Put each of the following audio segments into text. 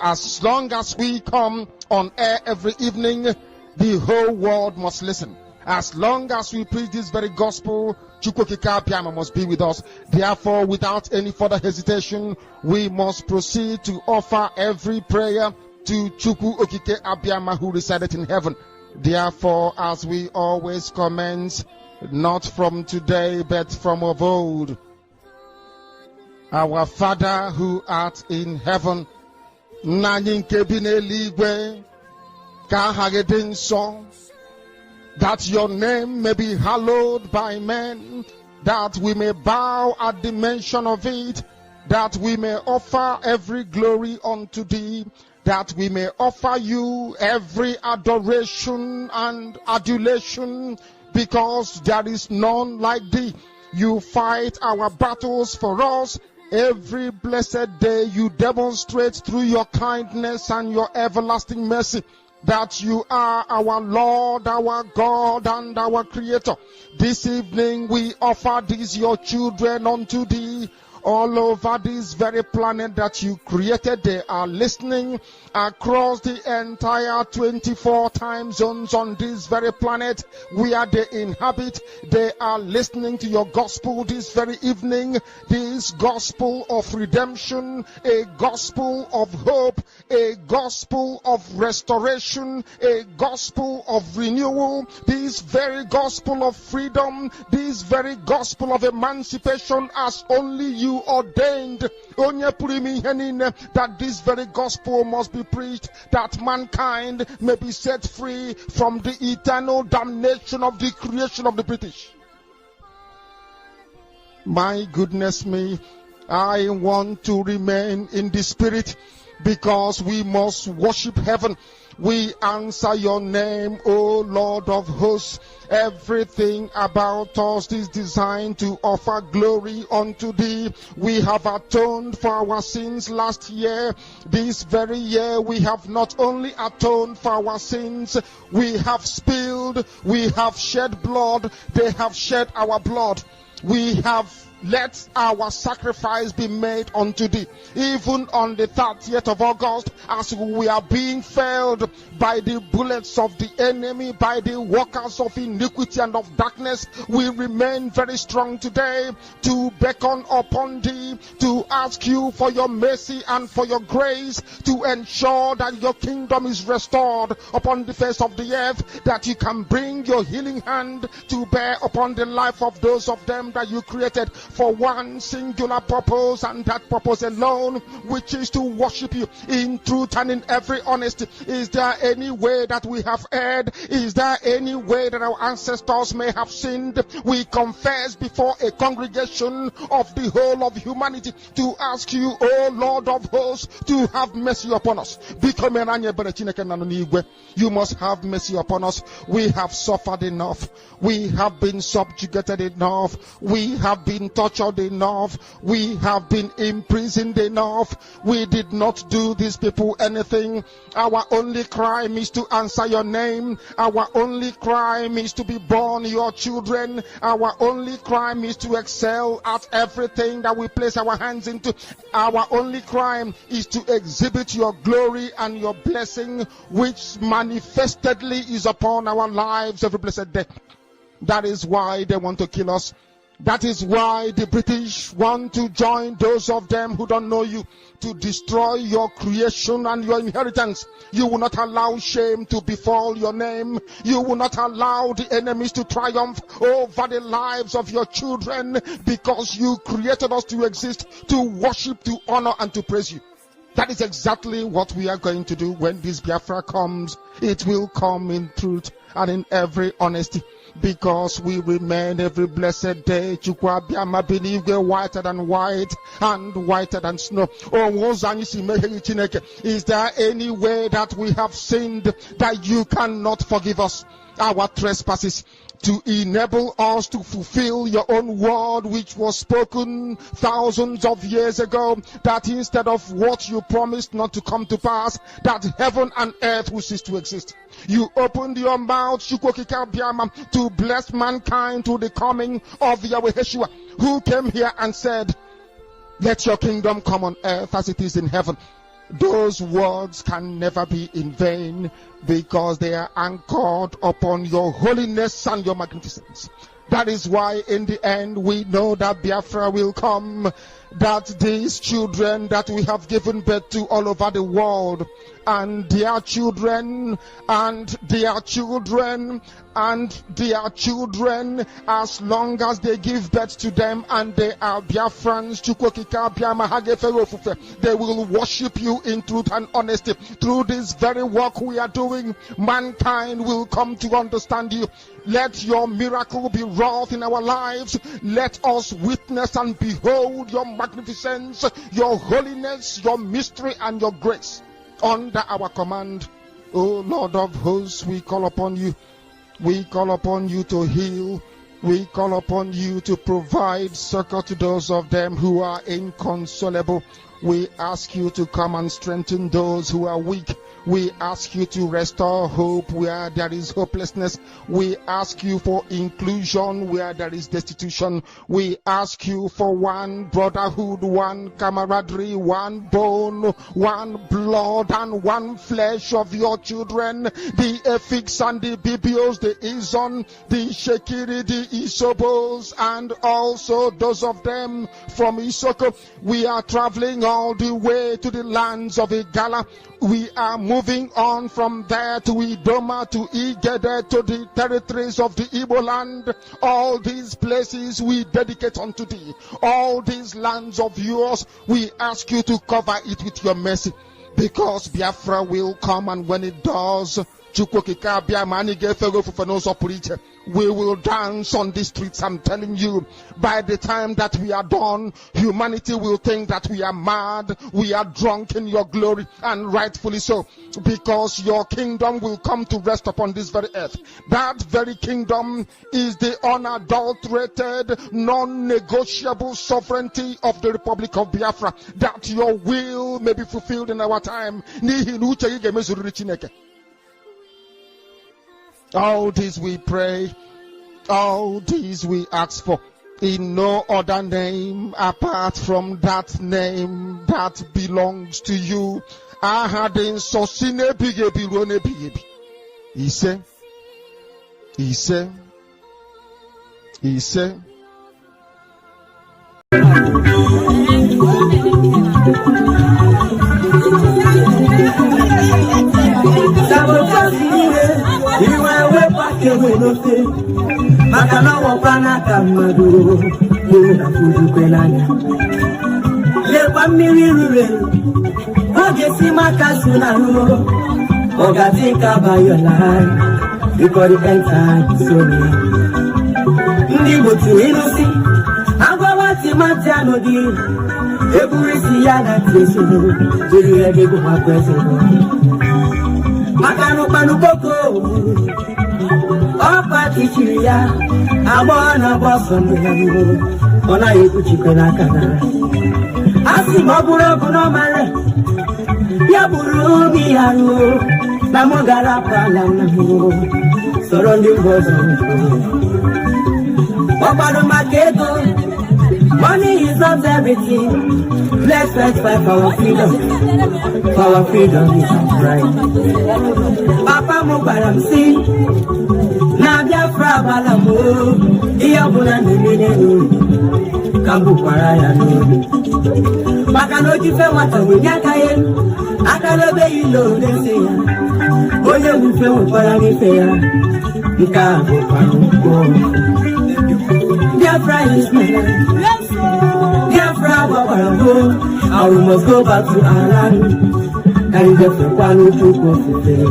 As long as we come on air every evening, the whole world must listen. As long as we preach this very gospel, Chukwokika Abiyama must be with us. Therefore, without any further hesitation, we must proceed to offer every prayer to Chukwu Okike Abiyama who resided in heaven. Therefore, as we always commence, not from today, but from of old, our Father who art in heaven, Nanyinke Bineligwe, Kahagedin song, that your name may be hallowed by men, that we may bow at the mention of it, that we may offer every glory unto thee, that we may offer you every adoration and adulation, because there is none like thee. You fight our battles for us. Every blessed day you demonstrate through your kindness and your everlasting mercy that you are our Lord, our God, and our Creator. This evening we offer these your children unto thee. All over this very planet that you created, they are listening across the entire 24 time zones on this very planet where they inhabit. They are listening to your gospel this very evening, this gospel of redemption, a gospel of hope, a gospel of restoration, a gospel of renewal, this very gospel of freedom, this very gospel of emancipation as only you ordained, that this very gospel must be preached, that mankind may be set free from the eternal damnation of the creation of the British. My goodness me, I want to remain in the spirit, because we must worship heaven. We answer your name, O Lord of hosts. Everything about us is designed to offer glory unto thee. We have atoned for our sins last year. This very year we have not only atoned for our sins, we have spilled, we have shed blood, they have shed our blood. We have let our sacrifice be made unto thee. Even on the 30th of August, as we are being felled by the bullets of the enemy, by the workers of iniquity and of darkness, we remain very strong today to beckon upon thee, to ask you for your mercy and for your grace, to ensure that your kingdom is restored upon the face of the earth, that you can bring your healing hand to bear upon the life of those of them that you created for one singular purpose, and that purpose alone, which is to worship you in truth and in every honesty. Is there any way that we have erred? Is there any way that our ancestors may have sinned? We confess before a congregation of the whole of humanity to ask you, O Lord of hosts, to have mercy upon us. You must have mercy upon us. We have suffered enough. We have been subjugated enough. We have been tortured enough. We have been imprisoned enough. We did not do these people anything. Our only crime is to answer your name. Our only crime is to be born your children. Our only crime is to excel at everything that we place our hands into. Our only crime is to exhibit your glory and your blessing, which manifestedly is upon our lives every blessed day. That is why they want to kill us. That is why the British want to join those of them who don't know you to destroy your creation and your inheritance. You will not allow shame to befall your name. You will not allow the enemies to triumph over the lives of your children, because you created us to exist, to worship, to honor, and to praise you. That is exactly what we are going to do when this Biafra comes. It will come in truth and in every honesty, because we remain every blessed day Chukwu Abiyama Benigwe whiter than white and whiter than snow. Is there any way that we have sinned that you cannot forgive us our trespasses, to enable us to fulfill your own word which was spoken thousands of years ago, that instead of what you promised not to come to pass, that heaven and earth will cease to exist? You opened your mouth, to bless mankind to the coming of Yahweh Yeshua, who came here and said, let your kingdom come on earth as it is in heaven. those words can never be in vain, because they are anchored upon your holiness and your magnificence. That is why in the end we know that Biafra will come, that these children that we have given birth to all over the world, and their children, and their children, and their children, as long as they give birth to them and they are Biafrans, they will worship you in truth and honesty. Through this very work we are doing, mankind will come to understand you. Let your miracle be wrought in our lives. Let us witness and behold your magnificence, your holiness, your mystery, and your grace under our command. O Lord of hosts, we call upon you. We call upon you to heal. We call upon you to provide succor to those of them who are inconsolable. We ask you to come and strengthen those who are weak. We ask you to restore hope where there is hopelessness. We ask you for inclusion where there is destitution. We ask you for one brotherhood, one camaraderie, one bone, one blood, and one flesh of your children. The Efiks and the Bibios, the Izon, the Shekiri, the Isobos, and also those of them from Isoko. We are traveling all the way to the lands of Igala. We are moving on from there to Idoma, to Igede, to the territories of the Igbo land. All these places we dedicate unto thee. All these lands of yours, we ask you to cover it with your mercy. Because Biafra will come, and when it does, we will dance on the streets. I'm telling you, by the time that we are done, humanity will think that we are mad, we are drunk in your glory, and rightfully so, because your kingdom will come to rest upon this very earth. That very kingdom is the unadulterated, non-negotiable sovereignty of the Republic of Biafra, that your will may be fulfilled in our time. All this we pray, all this we ask for, in no other name apart from that name that belongs to you. He said, Makana wapana kamadu Muna fudu kwenanya Lepa mirirure Oge si makasuna no Ogatika by your life Because the end time is so near Ndi motu inusi Agwa wati matiano di Eburisi yana tesu Jiri egego makwese Makano panu boko Opa tichiria Abona boso mwenye Ona yeku chikena kana Asi maburo kuno male Ya buru biharu Na mogara pala namu Sorondi mbozo Opa no maketo Money is not everything. Let's fight for our freedom. For our freedom is our right. Papa Mubaram si na Biafra balamu. Iya buna nimene kambu paraya no. Makano jife wata winyaka ye. Akalobe ilo leseya. Oye wife wapara nifeya. Nika wapara Biafra is my land. Biafra, and we must go back to our land. And the one who took off the day.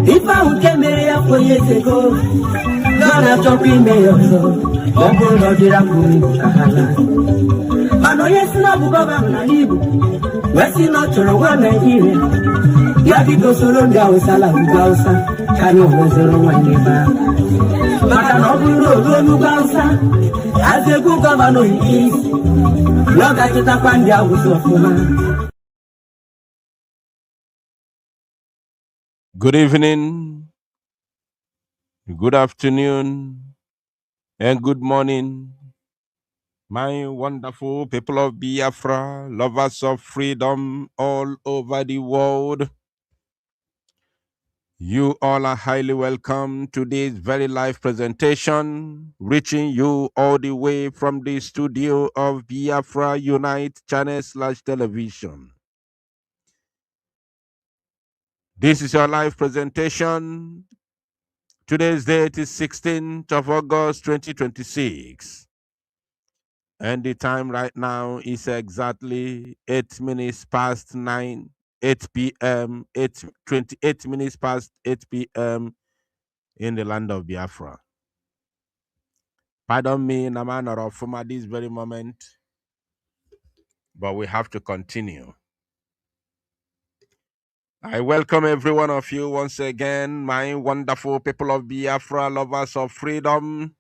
If I would come here 4 years ago, Gonna talk in mayor, Ogo no Dirapuri, Kahala. Mano, yes, no, Baba, Nanibu, West in Notre One, Nigeria. Ya biko soro ndị Hausa la ugwu Hausa ka anyị nwezoro nwanne ba maka na ọ bụrụ ruo n'ugwu Hausa azegwu gọvanọ isi na ọ ga-achịtakwa ndị Hausa ọfụma. Good evening, good afternoon, and good morning, my wonderful people of Biafra, lovers of freedom all over the world. You all are highly welcome to this very live presentation, reaching you all the way from the studio of Biafra Unite channel/television. This is your live presentation. Today's date is 16th of August 2026. And the time right now is exactly 8 minutes past 9, 8 p.m., 28 minutes past 8 p.m. in the land of Biafra. Pardon me, Naman or Ofuma, at this very moment, but we have to continue. I welcome every one of you once again, my wonderful people of Biafra, lovers of freedom.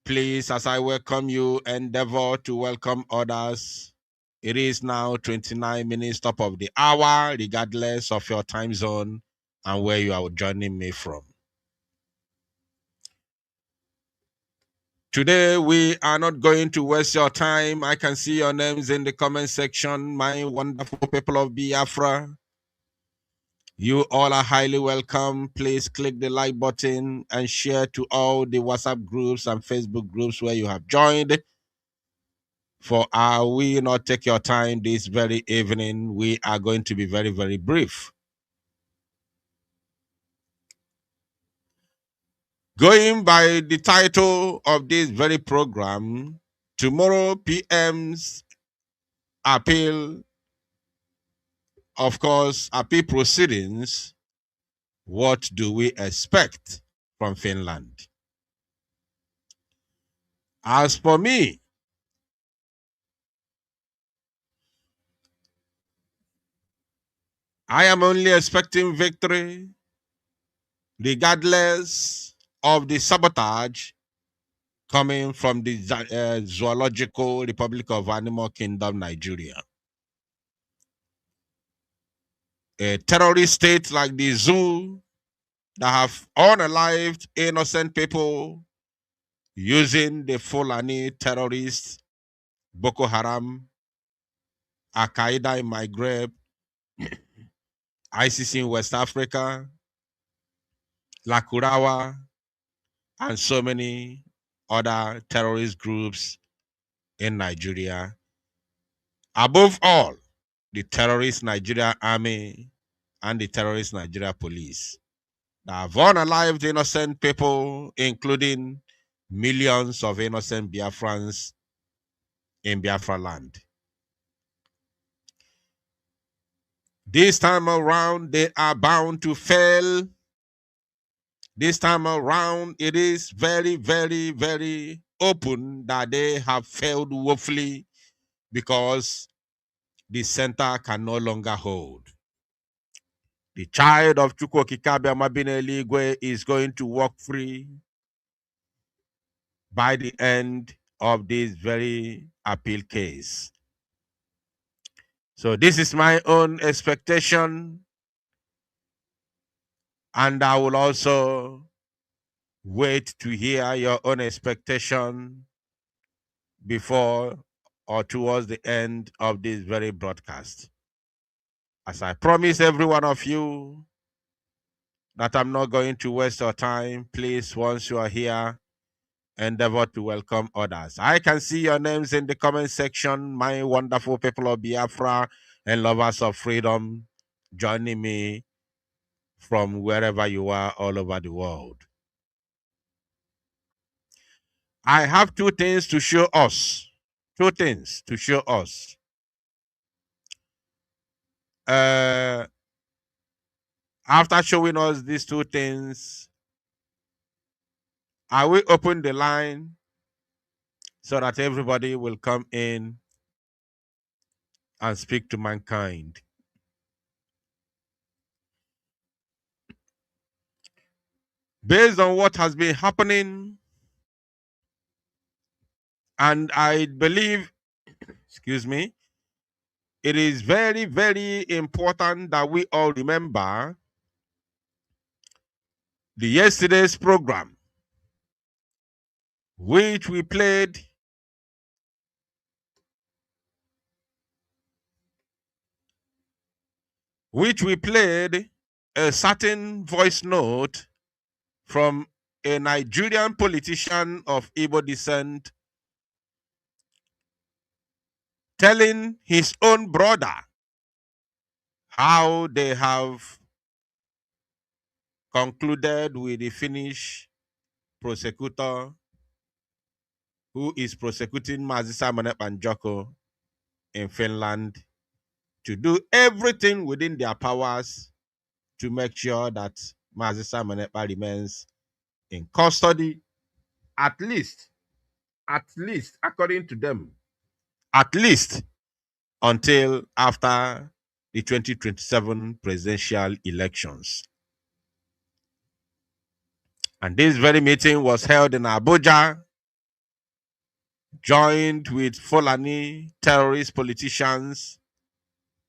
Please, as I welcome you, endeavor to welcome others. It is now 29 minutes top of the hour, regardless of your time zone and where you are joining me from. Today, we are not going to waste your time. I can see your names in the comment section, my wonderful people of Biafra. You all are highly welcome. Please click the like button and share to all the WhatsApp groups and Facebook groups where you have joined. For I will not take your time this very evening. We are going to be very, very brief. Going by the title of this very program, tomorrow PM's appeal, of course, appeal proceedings. What do we expect from Finland? As for me, I am only expecting victory, regardless of the sabotage coming from the Zoological Republic of Animal Kingdom, Nigeria. A terrorist state like the zoo that have unalived innocent people using the Fulani terrorists, Boko Haram, Al-Qaeda in Maghreb, ISIS in West Africa, Lakurawa, and so many other terrorist groups in Nigeria. Above all, the terrorist Nigeria army and the terrorist Nigeria police that have unalived innocent people, including millions of innocent Biafrans in Biafra land. This time around, they are bound to fail. This time around, it is very, very, very open that they have failed woefully because the center can no longer hold. The child of Chukwokikabe Amabine Eligwe is going to walk free by the end of this very appeal case. So this is my own expectation, and I will also wait to hear your own expectation before or towards the end of this very broadcast. As I promise every one of you that I'm not going to waste your time, please, once you are here, endeavor to welcome others. I can see your names in the comment section, my wonderful people of Biafra and lovers of freedom, joining me from wherever you are all over the world. I have two things to show us. Two things to show us. After showing us these two things, I will open the line so that everybody will come in and speak to mankind. Based on what has been happening, and I believe, excuse me, it is very, very important that we all remember the yesterday's program, which we played a certain voice note from a Nigerian politician of Igbo descent telling his own brother how they have concluded with the Finnish prosecutor who is prosecuting Mazi Simon Ekpa in Finland to do everything within their powers to make sure that Mazi Simon Ekpa remains in custody, at least, according to them, at least until after the 2027 presidential elections. And this very meeting was held in Abuja, joined with Fulani terrorist politicians,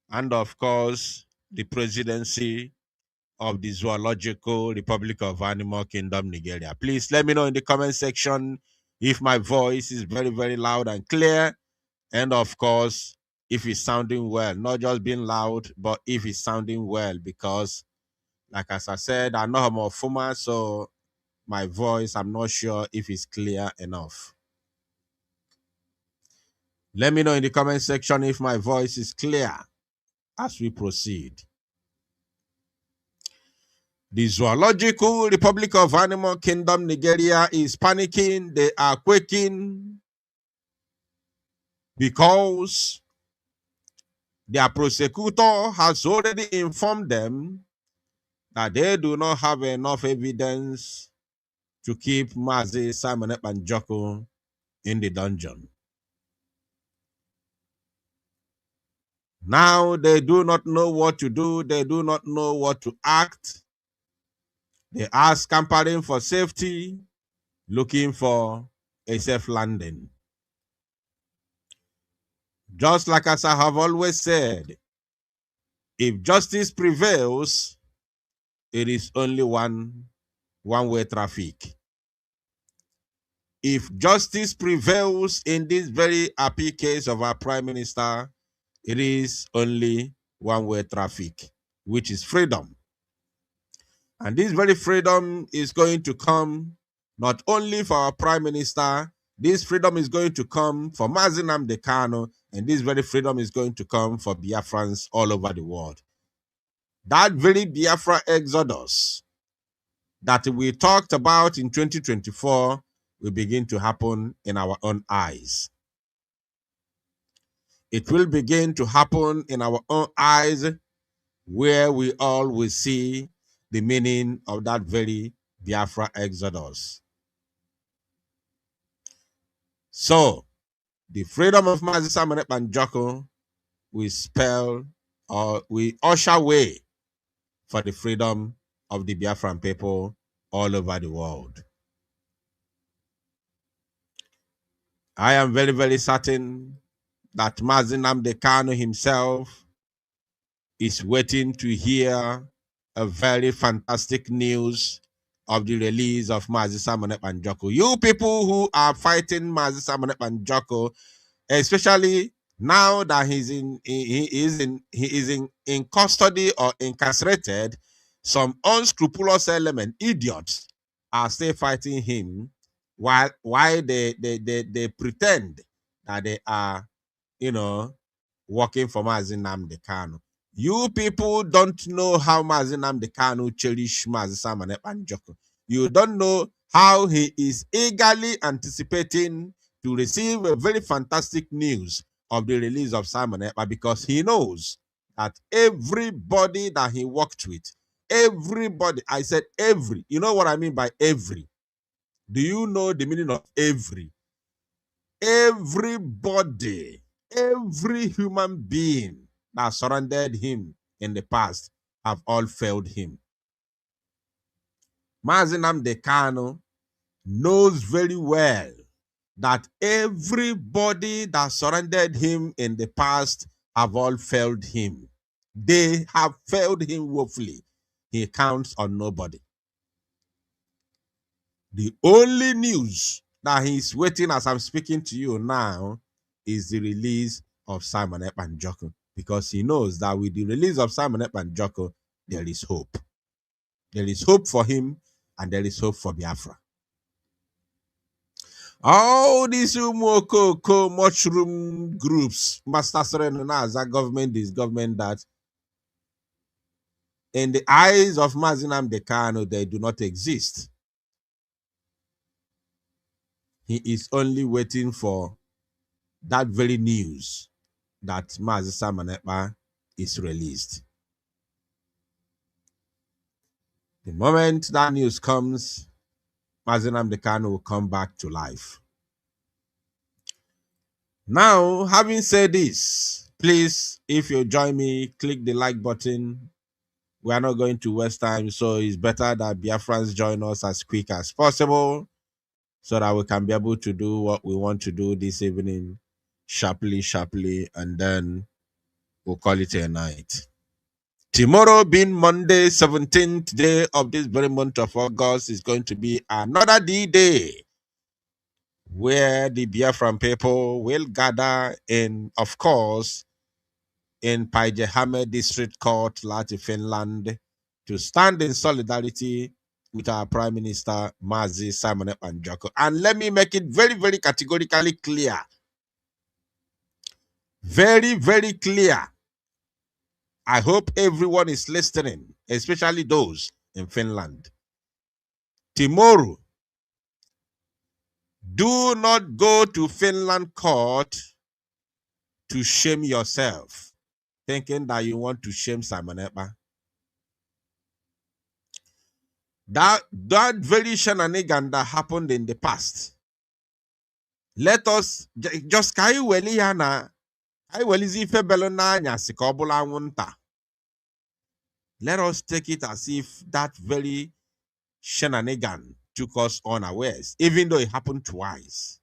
and of course, the presidency of the Zoological Republic of Animal Kingdom, Nigeria. Please let me know in the comment section if my voice is very, very loud and clear. And of course, if it's sounding well, not just being loud, but if it's sounding well, because like as I said, I know I'm a former, so my voice, I'm not sure if it's clear enough. Let me know in the comment section if my voice is clear as we proceed. The Zoological Republic of Animal Kingdom, Nigeria is panicking. They are quaking because their prosecutor has already informed them that they do not have enough evidence to keep Mazi Simon Ekpa in the dungeon. Now they do not know what to do. They do not know what to act. They are scampering for safety, looking for a safe landing. Just like as I have always said, if justice prevails, it is only one-way traffic. If justice prevails in this very happy case of our Prime Minister, it is only one-way traffic, which is freedom. And this very freedom is going to come not only for our Prime Minister, this freedom is going to come for Mazi Nnamdi Kanu, and this very freedom is going to come for Biafrans all over the world. That very Biafra exodus that we talked about in 2024 will begin to happen in our own eyes. It will begin to happen in our own eyes, where we all will see the meaning of that very Biafra exodus. So, the freedom of Mazi Simon Ekpa will spell or we usher way for the freedom of the Biafran people all over the world. I am very, very certain that Mazi Nnamdi Kanu himself is waiting to hear a very fantastic news of the release of Mazi Simon Ekpa. You people who are fighting Mazi Simon Ekpa, especially now that he is in custody or incarcerated, some unscrupulous idiots are still fighting him while they pretend that they are, working for Mazi Nnamdi Kanu. You people don't know how Mazi Nnamdi Kanu cherished Mazi Simon Ekpa. You don't know how he is eagerly anticipating to receive a very fantastic news of the release of Simon Ekpa, because he knows that everybody that he worked with, everybody, I said every, you know what I mean by every? Do you know the meaning of every? Everybody, every human being that surrounded him in the past have all failed him. Mazi Nnamdi Kanu knows very well that everybody that surrendered him in the past have all failed him. They have failed him woefully. He counts on nobody. The only news that he's waiting as I'm speaking to you now is the release of Simon Ekpa Njoku, because he knows that with the release of Simon Ekpa Njoku, there is hope. There is hope for him and there is hope for Biafra. All these umokoko mushroom groups, Master Serena as a government, this government that, in the eyes of Mazi Nnamdi Kanu, they do not exist. He is only waiting for that very news that Mazi Simon Ekpa is released. The moment that news comes, Mazi Nnamdi Kanu will come back to life. Now, having said this, please, if you join me, click the like button. We are not going to waste time, so it's better that Biafrans join us as quick as possible so that we can be able to do what we want to do this evening sharply, and then we'll call it a night. Tomorrow, being Monday, 17th day of this very month of August, is going to be another D-Day where the Biafran people will gather in, of course, in Paijehame District Court, Lati, Finland, to stand in solidarity with our Prime Minister, Mazi Simon Ekpa Njoku. And let me make it very, very categorically clear. Very, very clear. I hope everyone is listening, especially those in Finland. Tomorrow, do not go to Finland court to shame yourself, thinking that you want to shame Simon Ekpa. That very shenanigan that happened in the past. Let us just kai weli yana. Let us take it as if that very shenanigan took us unawares, even though it happened twice.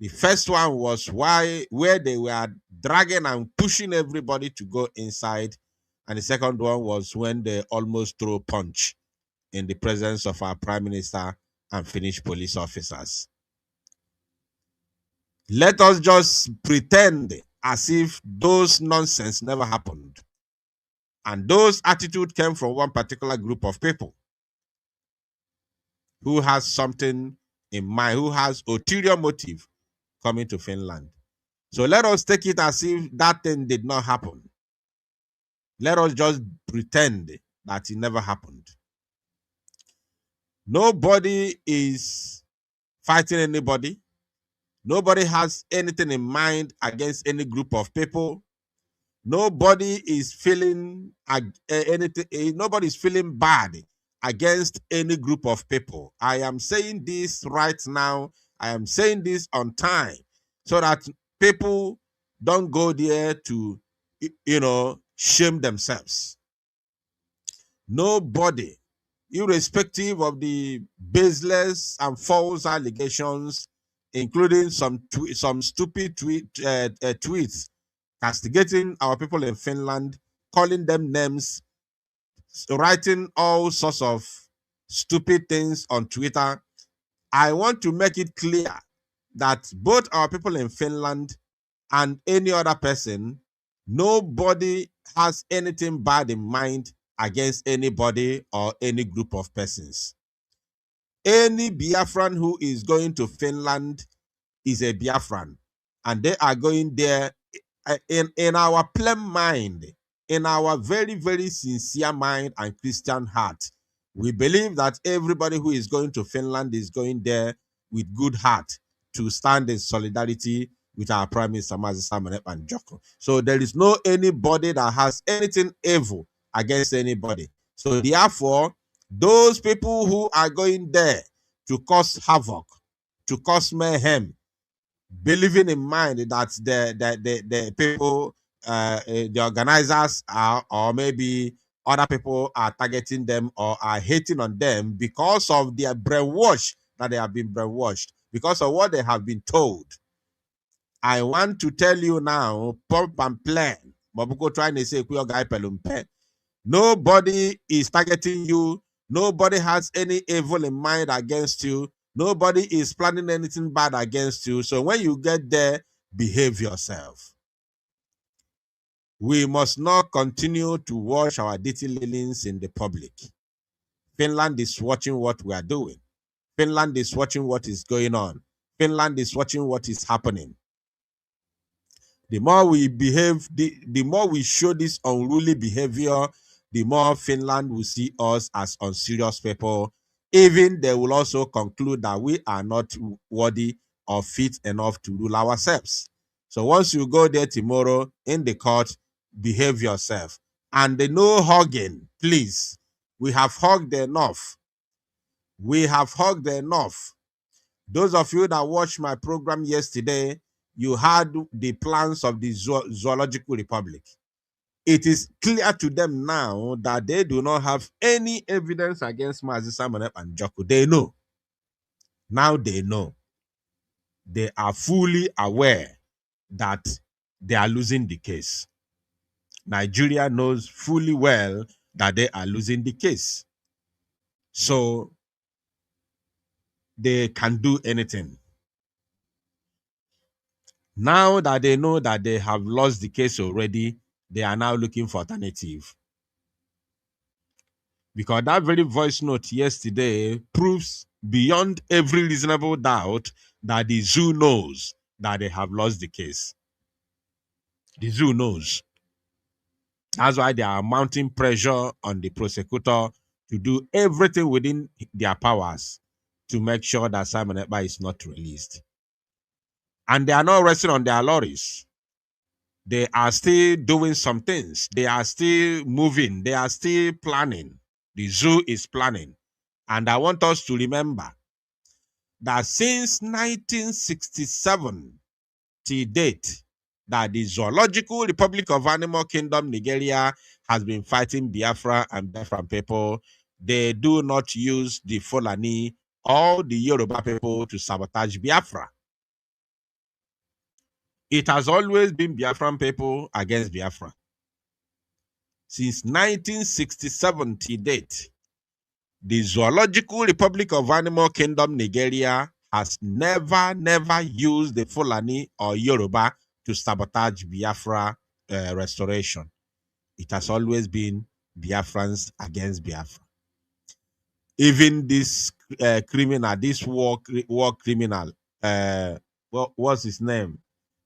The first one was where they were dragging and pushing everybody to go inside. And the second one was when they almost threw a punch in the presence of our Prime Minister and Finnish police officers. Let us just pretend as if those nonsense never happened. And those attitudes came from one particular group of people who has something in mind, who has ulterior motive coming to Finland. So let us take it as if that thing did not happen. Let us just pretend that it never happened. Nobody is fighting anybody. Nobody has anything in mind against any group of people. Nobody is feeling anything. Nobody is feeling bad against any group of people. I am saying this right now. I am saying this on time so that people don't go there to, shame themselves. Nobody, irrespective of the baseless and false allegations, including some stupid tweets castigating our people in Finland, calling them names, writing all sorts of stupid things on Twitter. I want to make it clear that both our people in Finland and any other person, nobody has anything bad in mind against anybody or any group of persons. Any Biafran who is going to Finland is a Biafran, and they are going there in our plain mind, in our very, very sincere mind and Christian heart. We believe that everybody who is going to Finland is going there with good heart to stand in solidarity with our Prime Minister Mazi Simon Ekpa Njoku. So there is no anybody that has anything evil against anybody. So therefore, those people who are going there to cause havoc, to cause mayhem, believing in mind that the people, the organizers are, or maybe other people are targeting them or are hating on them because of their brainwash that they have been brainwashed, because of what they have been told. I want to tell you now, pump and plan. Mabuko trying to say, nobody is targeting you. Nobody has any evil in mind against you. Nobody is planning anything bad against you. So when you get there, behave yourself. We must not continue to wash our dirty linens in the public. Finland is watching what we are doing. Finland is watching what is going on. Finland is watching what is happening. The more we behave, the more we show this unruly behavior, the more Finland will see us as unserious people. Even they will also conclude that we are not worthy or fit enough to rule ourselves. So once you go there tomorrow in the court, behave yourself. And no hugging, please. We have hugged enough. We have hugged enough. Those of you that watched my program yesterday, you had the plans of the Zoological Republic. It is clear to them now that they do not have any evidence against Mazi Simon and Joko. They know. Now they know. They are fully aware that they are losing the case. Nigeria knows fully well that they are losing the case. So they can do anything. Now that they know that they have lost the case already, they are now looking for alternative. Because that very voice note yesterday proves beyond every reasonable doubt that the zoo knows that they have lost the case. The zoo knows. That's why they are mounting pressure on the prosecutor to do everything within their powers to make sure that Simon Ekpa is not released. And they are not resting on their laurels. They are still doing some things. They are still moving. They are still planning. The zoo is planning. And I want us to remember that since 1967 to date, that the Zoological Republic of Animal Kingdom, Nigeria, has been fighting Biafra and Biafran people. They do not use the Fulani or the Yoruba people to sabotage Biafra. It has always been Biafran people against Biafra. Since 1967 to date, the Zoological Republic of Animal Kingdom, Nigeria, has never used the Fulani or Yoruba to sabotage Biafra restoration. It has always been Biafrans against Biafra. Even this criminal, this war criminal, what's his name?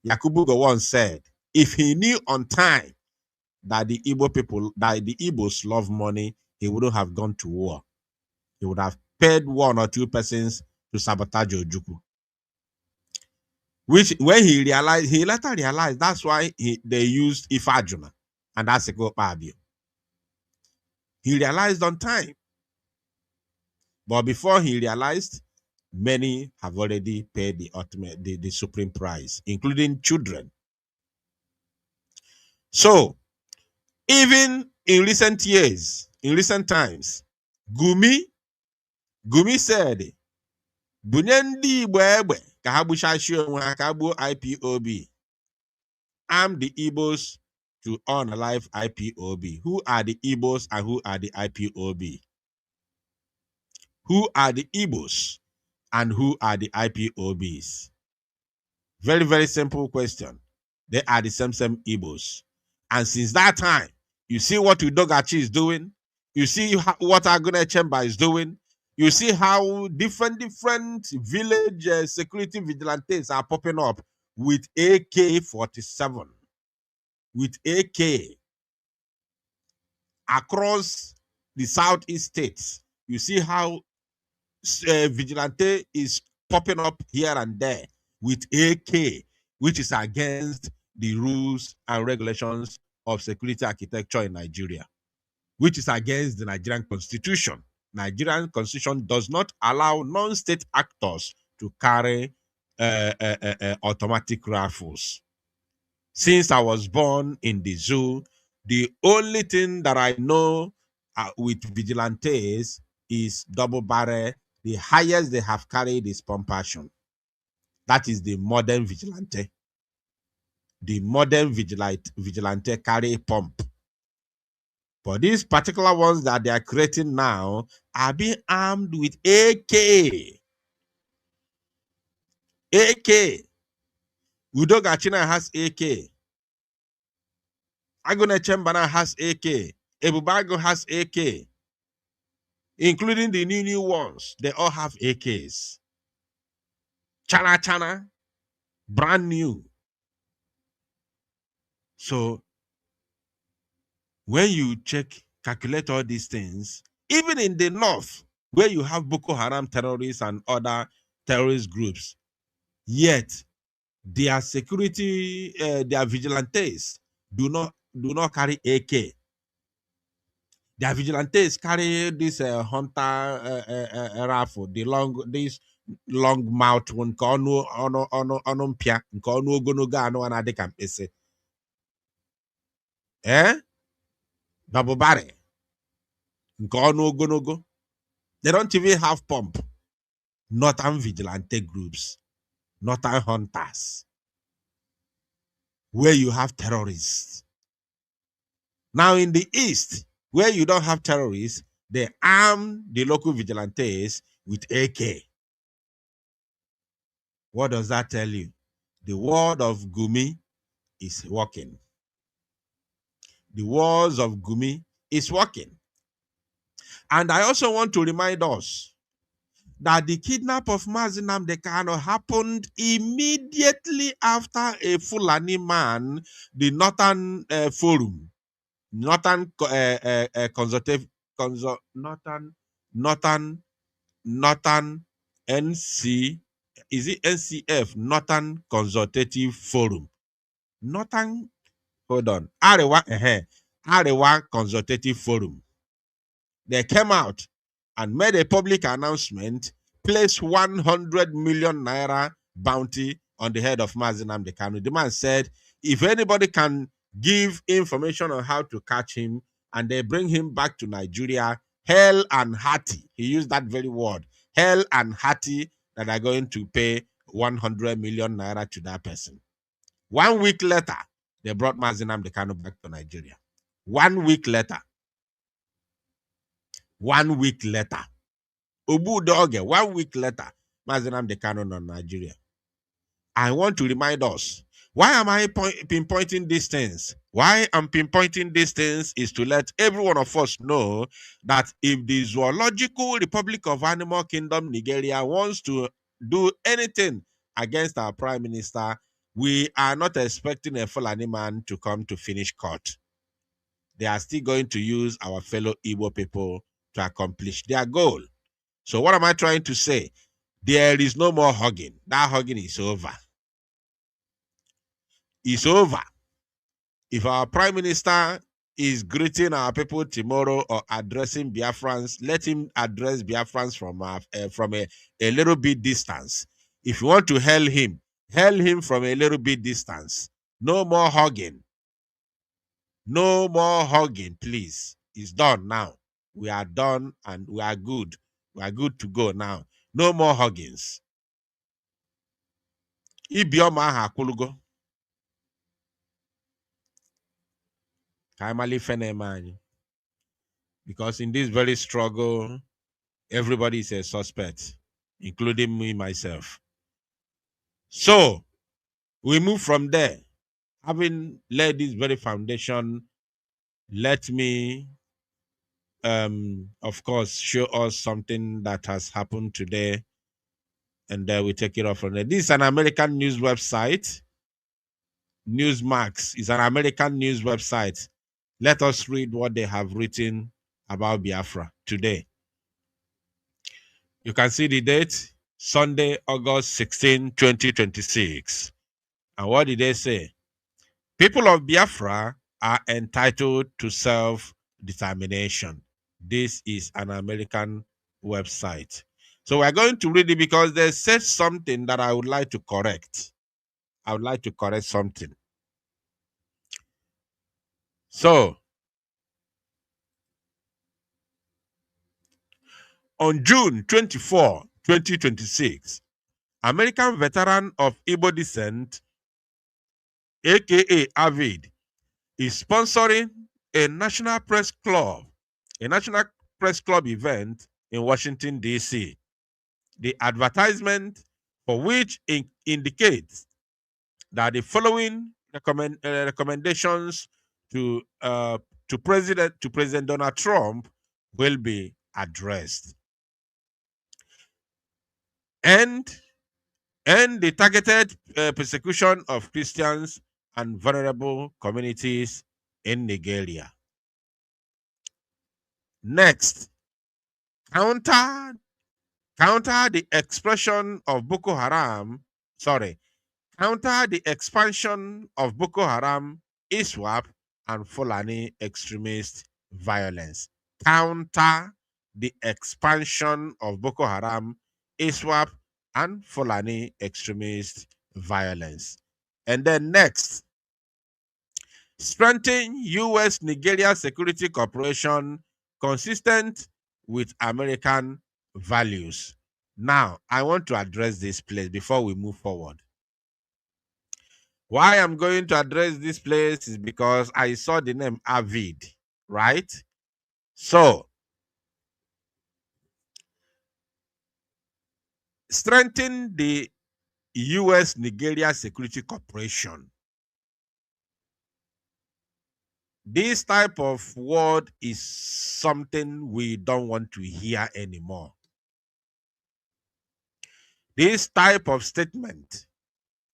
Yakubu once said, if he knew on time that the Igbo people, that the Igbos love money, he wouldn't have gone to war. He would have paid 1 or 2 persons to sabotage Ojukwu. Which, when he later realized that's why they used Ifajuna, and that's a good Abio. He realized on time. But before he realized, many have already paid the ultimate, the supreme price, including children. So, even in recent years, in recent times, Gumi said, Bunyendi Igbo IPOB. Arm the Igbos to unalive IPOB. Who are the Igbos and who are the IPOB? Who are the Igbos and who are the IPOBs? Very, very simple question. They are the same Igbos. And since that time, you see what Udogachi is doing. You see what Agune Chamber is doing. You see how different village security vigilantes are popping up with AK-47. With AK across the southeast states. You see how vigilante is popping up here and there with AK, which is against the rules and regulations of security architecture in Nigeria, which is against the Nigerian Constitution. Nigerian Constitution does not allow non-state actors to carry automatic rifles. Since I was born in the zoo, The only thing that I know with vigilantes is double barrel. The highest they have carried is pump action. That is the modern vigilante. The modern vigilante carry pump. But these particular ones that they are creating now are being armed with AK. AK. Udo Gachina has AK. Agone Chembana has AK. Ebubago has AK. Including the new ones. They all have AKs. Chana, brand new. So when you calculate all these things, even in the north, where you have Boko Haram terrorists and other terrorist groups, yet their security, their vigilantes do not carry AK. Their vigilantes carry this hunter rifle, this long mouth one pia ogonogo double barrel ogonogo. They don't even have pump. Northern vigilante groups, northern hunters, where you have terrorists. Now in the east, where you don't have terrorists, they arm the local vigilantes with AK. What does that tell you? The word of Gumi is working. The words of Gumi is working. And I also want to remind us that the kidnap of Mazi Nnamdi Kanu happened immediately after a Fulani man, the Northern Forum, Northern Consultative, Northern NC, is it NCF, Northern Consultative Forum, Northern, hold on, Arewa Consultative Forum. They came out and made a public announcement, placed 100 million naira bounty on the head of Mazi Nnamdi Kanu. The man said, if anybody can give information on how to catch him and they bring him back to Nigeria, hell and hearty, he used that very word, hell and hearty, that are going to pay 100 million naira to that person. 1 week later, they brought Mazi Nnamdi Kanu back to Nigeria. 1 week later. 1 week later. Obu Doge, 1 week later, Mazi Nnamdi Kanu in Nigeria. I want to remind us, why am I pinpointing these things? Why I'm pinpointing these things is to let every one of us know that if the Zoological Republic of Animal Kingdom, Nigeria, wants to do anything against our Prime Minister, we are not expecting a Fulani man to come to finish court. They are still going to use our fellow Igbo people to accomplish their goal. So what am I trying to say? There is no more hugging. That hugging is over. It's over. If our Prime Minister is greeting our people tomorrow or addressing Biafrans, let him address Biafrans from a little bit distance. If you want to hail him from a little bit distance. No more hugging. No more hugging, please. It's done now. We are done and we are good. We are good to go now. No more huggings. Ibioma ha akulugo. Because in this very struggle, everybody is a suspect, including me, myself. So, we move from there. Having laid this very foundation, let me, of course, show us something that has happened today, and we take it off from there. This is an American news website. Newsmax is an American news website. Let us read what they have written about Biafra today. You can see the date, Sunday, August 16, 2026. And what did they say? People of Biafra are entitled to self-determination. This is an American website. So we're going to read it because they said something that I would like to correct. I would like to correct something. So, On June 24, 2026, American veteran of Igbo descent, aka Avid, is sponsoring a National Press Club event in Washington, D.C. The advertisement for which indicates that the following recommendations to President Donald Trump will be addressed. End the targeted persecution of Christians and vulnerable communities in Nigeria. Next, counter the expression of Boko Haram, counter the expansion of Boko Haram, ISWAP, and Fulani extremist violence. Counter the expansion of Boko Haram, ISWAP, and Fulani extremist violence. And then next, strengthen U.S.-Nigeria security cooperation consistent with American values. Now, I want to address this place before we move forward. Why I'm going to address this place is because I saw the name Avid, right? So, strengthen the U.S.-Nigeria security cooperation. This type of word is something we don't want to hear anymore. This type of statement,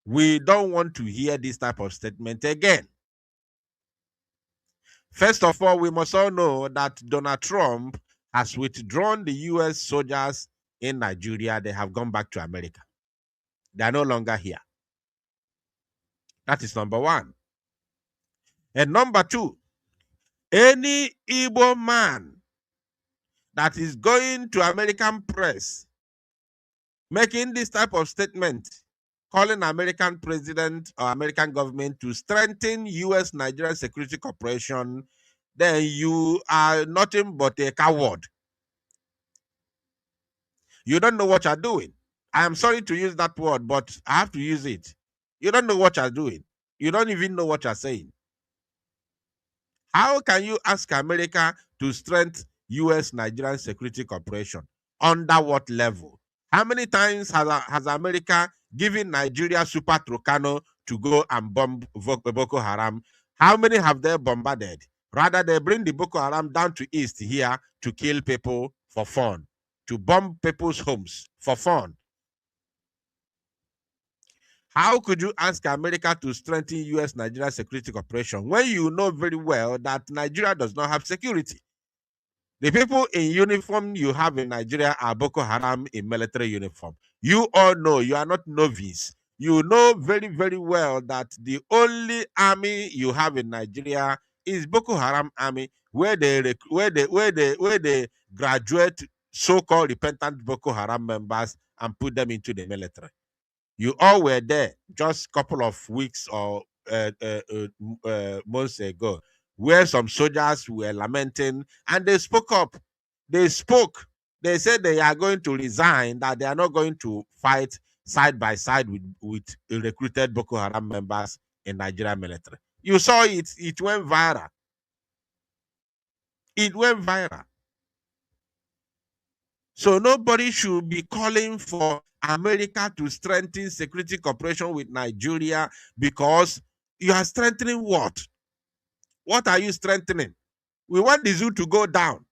we don't want to hear this type of statement again. First of all, we must all know that Donald Trump has withdrawn the U.S. soldiers in Nigeria. They have gone back to America. They are no longer here. That is number one. And number two, any Igbo man that is going to American press making this type of statement, calling American president or American government to strengthen U.S.-Nigerian security cooperation, then you are nothing but a coward. You don't know what you're doing. I am sorry to use that word, but I have to use it. You don't know what you're doing. You don't even know what you're saying. How can you ask America to strengthen U.S.-Nigerian security cooperation? Under what level? How many times has America given Nigeria Super Tucano to go and bomb Boko Haram? How many have they bombarded? Rather, they bring the Boko Haram down to east here to kill people for fun, to bomb people's homes for fun. How could you ask America to strengthen U.S.-Nigeria security cooperation when you know very well that Nigeria does not have security? The people in uniform you have in Nigeria are Boko Haram in military uniform. You all know, you are not novice. You know very, very well that the only army you have in Nigeria is Boko Haram army, where they graduate so-called repentant Boko Haram members and put them into the military. You all were there just a couple of weeks or months ago, where some soldiers were lamenting and they spoke up. They spoke. They said they are going to resign, that they are not going to fight side by side with recruited Boko Haram members in Nigerian military. You saw it. It went viral. It went viral. So nobody should be calling for America to strengthen security cooperation with Nigeria, because you are strengthening what? What are you strengthening? We want the zoo to go down.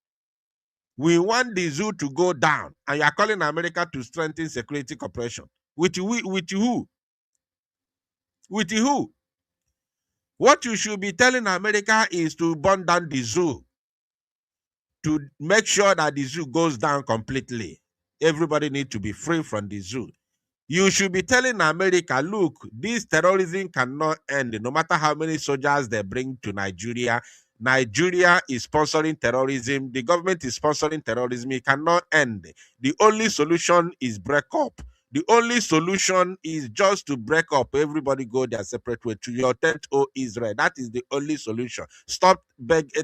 We want the zoo to go down. And you are calling America to strengthen security cooperation. With who? With who? What you should be telling America is to burn down the zoo, to make sure that the zoo goes down completely. Everybody needs to be free from the zoo. You should be telling America, look, this terrorism cannot end. No matter how many soldiers they bring to Nigeria, Nigeria is sponsoring terrorism. The government is sponsoring terrorism. It cannot end. The only solution is break up. The only solution is just to break up, everybody go their separate way to your tent, O Israel. That is the only solution. Stop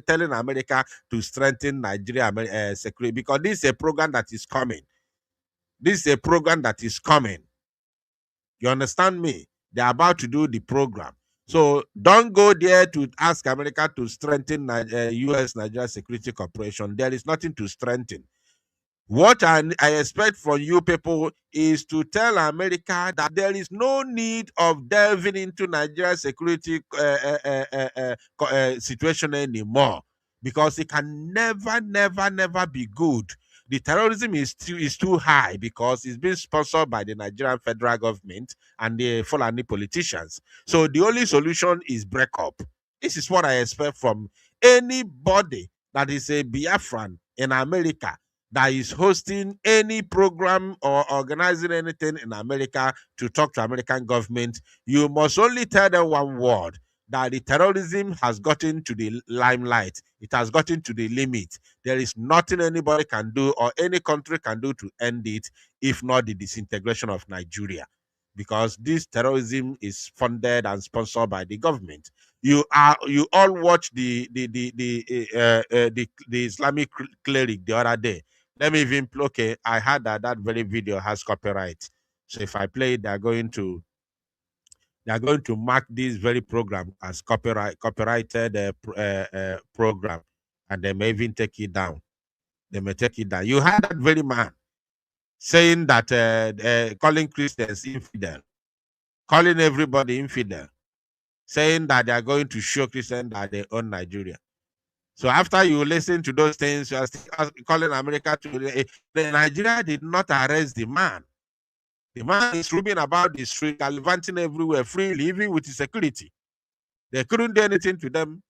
telling America to strengthen Nigeria security, because this is a program that is coming. This is a program that is coming. You understand me? They're about to do the program. So don't go there to ask America to strengthen U.S. Nigeria Security Corporation. There is nothing to strengthen. What I expect from you people is to tell America that there is no need of delving into Nigeria's security situation anymore, because it can never be good. The terrorism is too high because it's being sponsored by the Nigerian federal government and the Fulani politicians. So the only solution is break up. This is what I expect from anybody that is a Biafran in America, that is hosting any program or organizing anything in America to talk to American government. You must only tell them one word, that the terrorism has gotten to the limelight. It has gotten to the limit. There is nothing anybody can do or any country can do to end it, if not the disintegration of Nigeria, because this terrorism is funded and sponsored by the government. You all watch the Islamic cleric the other day. Let me even okay. I heard that very video has copyright. So if I play it, they're going to mark this very program as copyrighted program, and they may even take it down. They may take it down. You had that very man saying that calling Christians infidel, calling everybody infidel, saying that they are going to show Christians that they own Nigeria. So after you listen to those things, you are still calling America to Nigeria did not arrest the man. The man is roaming about the street, gallivanting everywhere freely, even with his security. They couldn't do anything to them.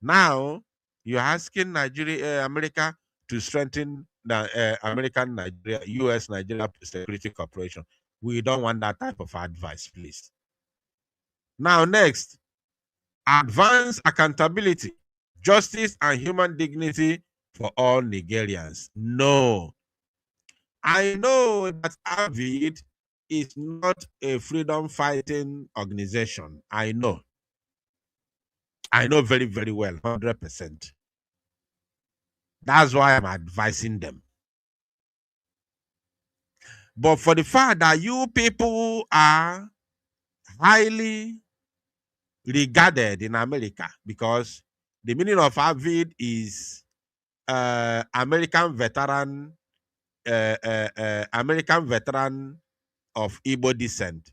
Now you're asking America to strengthen the American Nigeria, U.S. Nigeria Security Corporation. We don't want that type of advice, please. Now, next, advance accountability, justice, and human dignity for all Nigerians. No. I know that AVID is not a freedom fighting organization. I know. I know very, very well, 100%. That's why I'm advising them. But for the fact that you people are highly regarded in America, because the meaning of AVID is American veteran of Igbo descent.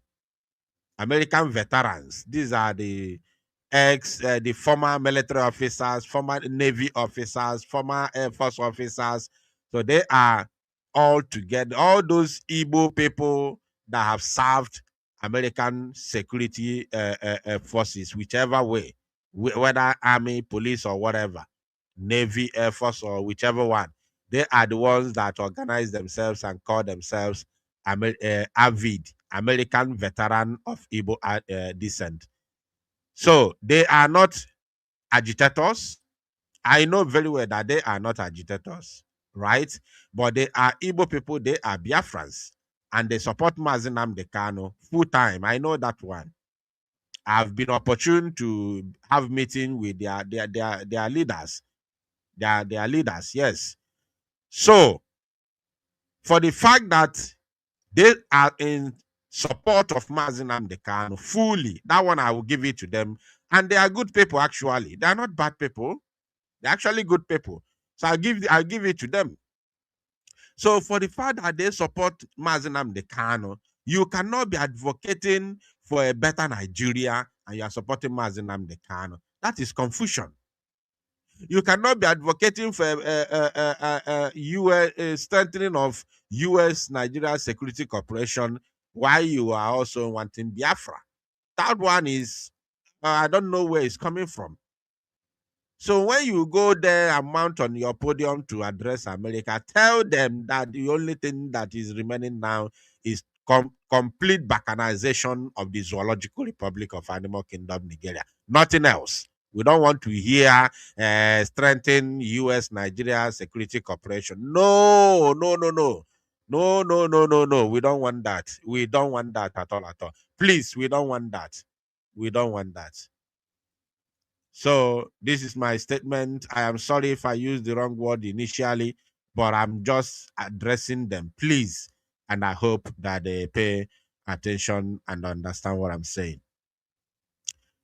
American veterans. These are the the former military officers, former Navy officers, former Air Force officers. So they are all together, all those Igbo people that have served American security forces, whichever way, whether army, police, or whatever, Navy, Air Force, or whichever one. They are the ones that organize themselves and call themselves AVID, American Veteran of Igbo descent. So they are not agitators. I know very well that they are not agitators, right? But they are Igbo people, they are Biafrans, and they support Mazi Nnamdi Kanu full time. I know that one. I've been opportune to have meeting with their leaders. Their leaders, yes. So for the fact that they are in support of Mazi Nnamdi Kanu fully, that one I will give it to them. And they are good people, actually. They are not bad people. They're actually good people. So I'll give it to them. So for the fact that they support Mazi Nnamdi Kanu, you cannot be advocating for a better Nigeria and you are supporting Mazi Nnamdi Kanu. That is confusion. You cannot be advocating for strengthening of U.S. Nigeria Security Corporation while you are also wanting Biafra. That one is, I don't know where it's coming from. So when you go there and mount on your podium to address America, tell them that the only thing that is remaining now is complete balkanization of the Zoological Republic of Animal Kingdom, Nigeria. Nothing else. We don't want to hear strengthen U.S. Nigeria Security Corporation. No. No, no, no, no, no. We don't want that. We don't want that at all, at all. Please, we don't want that. We don't want that. So this is my statement. I am sorry if I used the wrong word initially, but I'm just addressing them, please. And I hope that they pay attention and understand what I'm saying.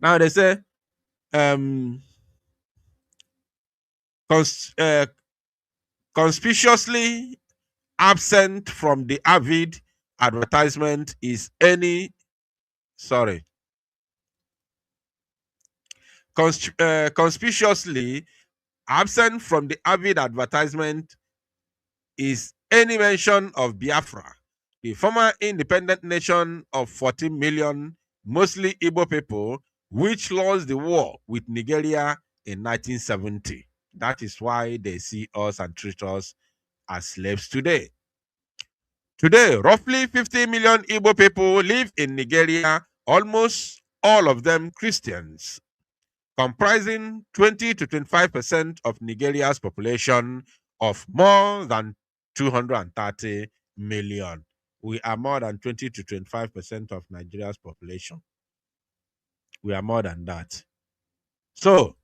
Now they say, um, conspicuously absent from the avid advertisement is any, sorry, conspicuously absent from the avid advertisement is any mention of Biafra, the former independent nation of 14 million, mostly Igbo people, which lost the war with Nigeria in 1970. That is why they see us and treat us as slaves today. Today, roughly 50 million Igbo people live in Nigeria, almost all of them Christians, comprising 20 to 25% of Nigeria's population of more than 230 million. We are more than 20 to 25% of Nigeria's population. We are more than that. So,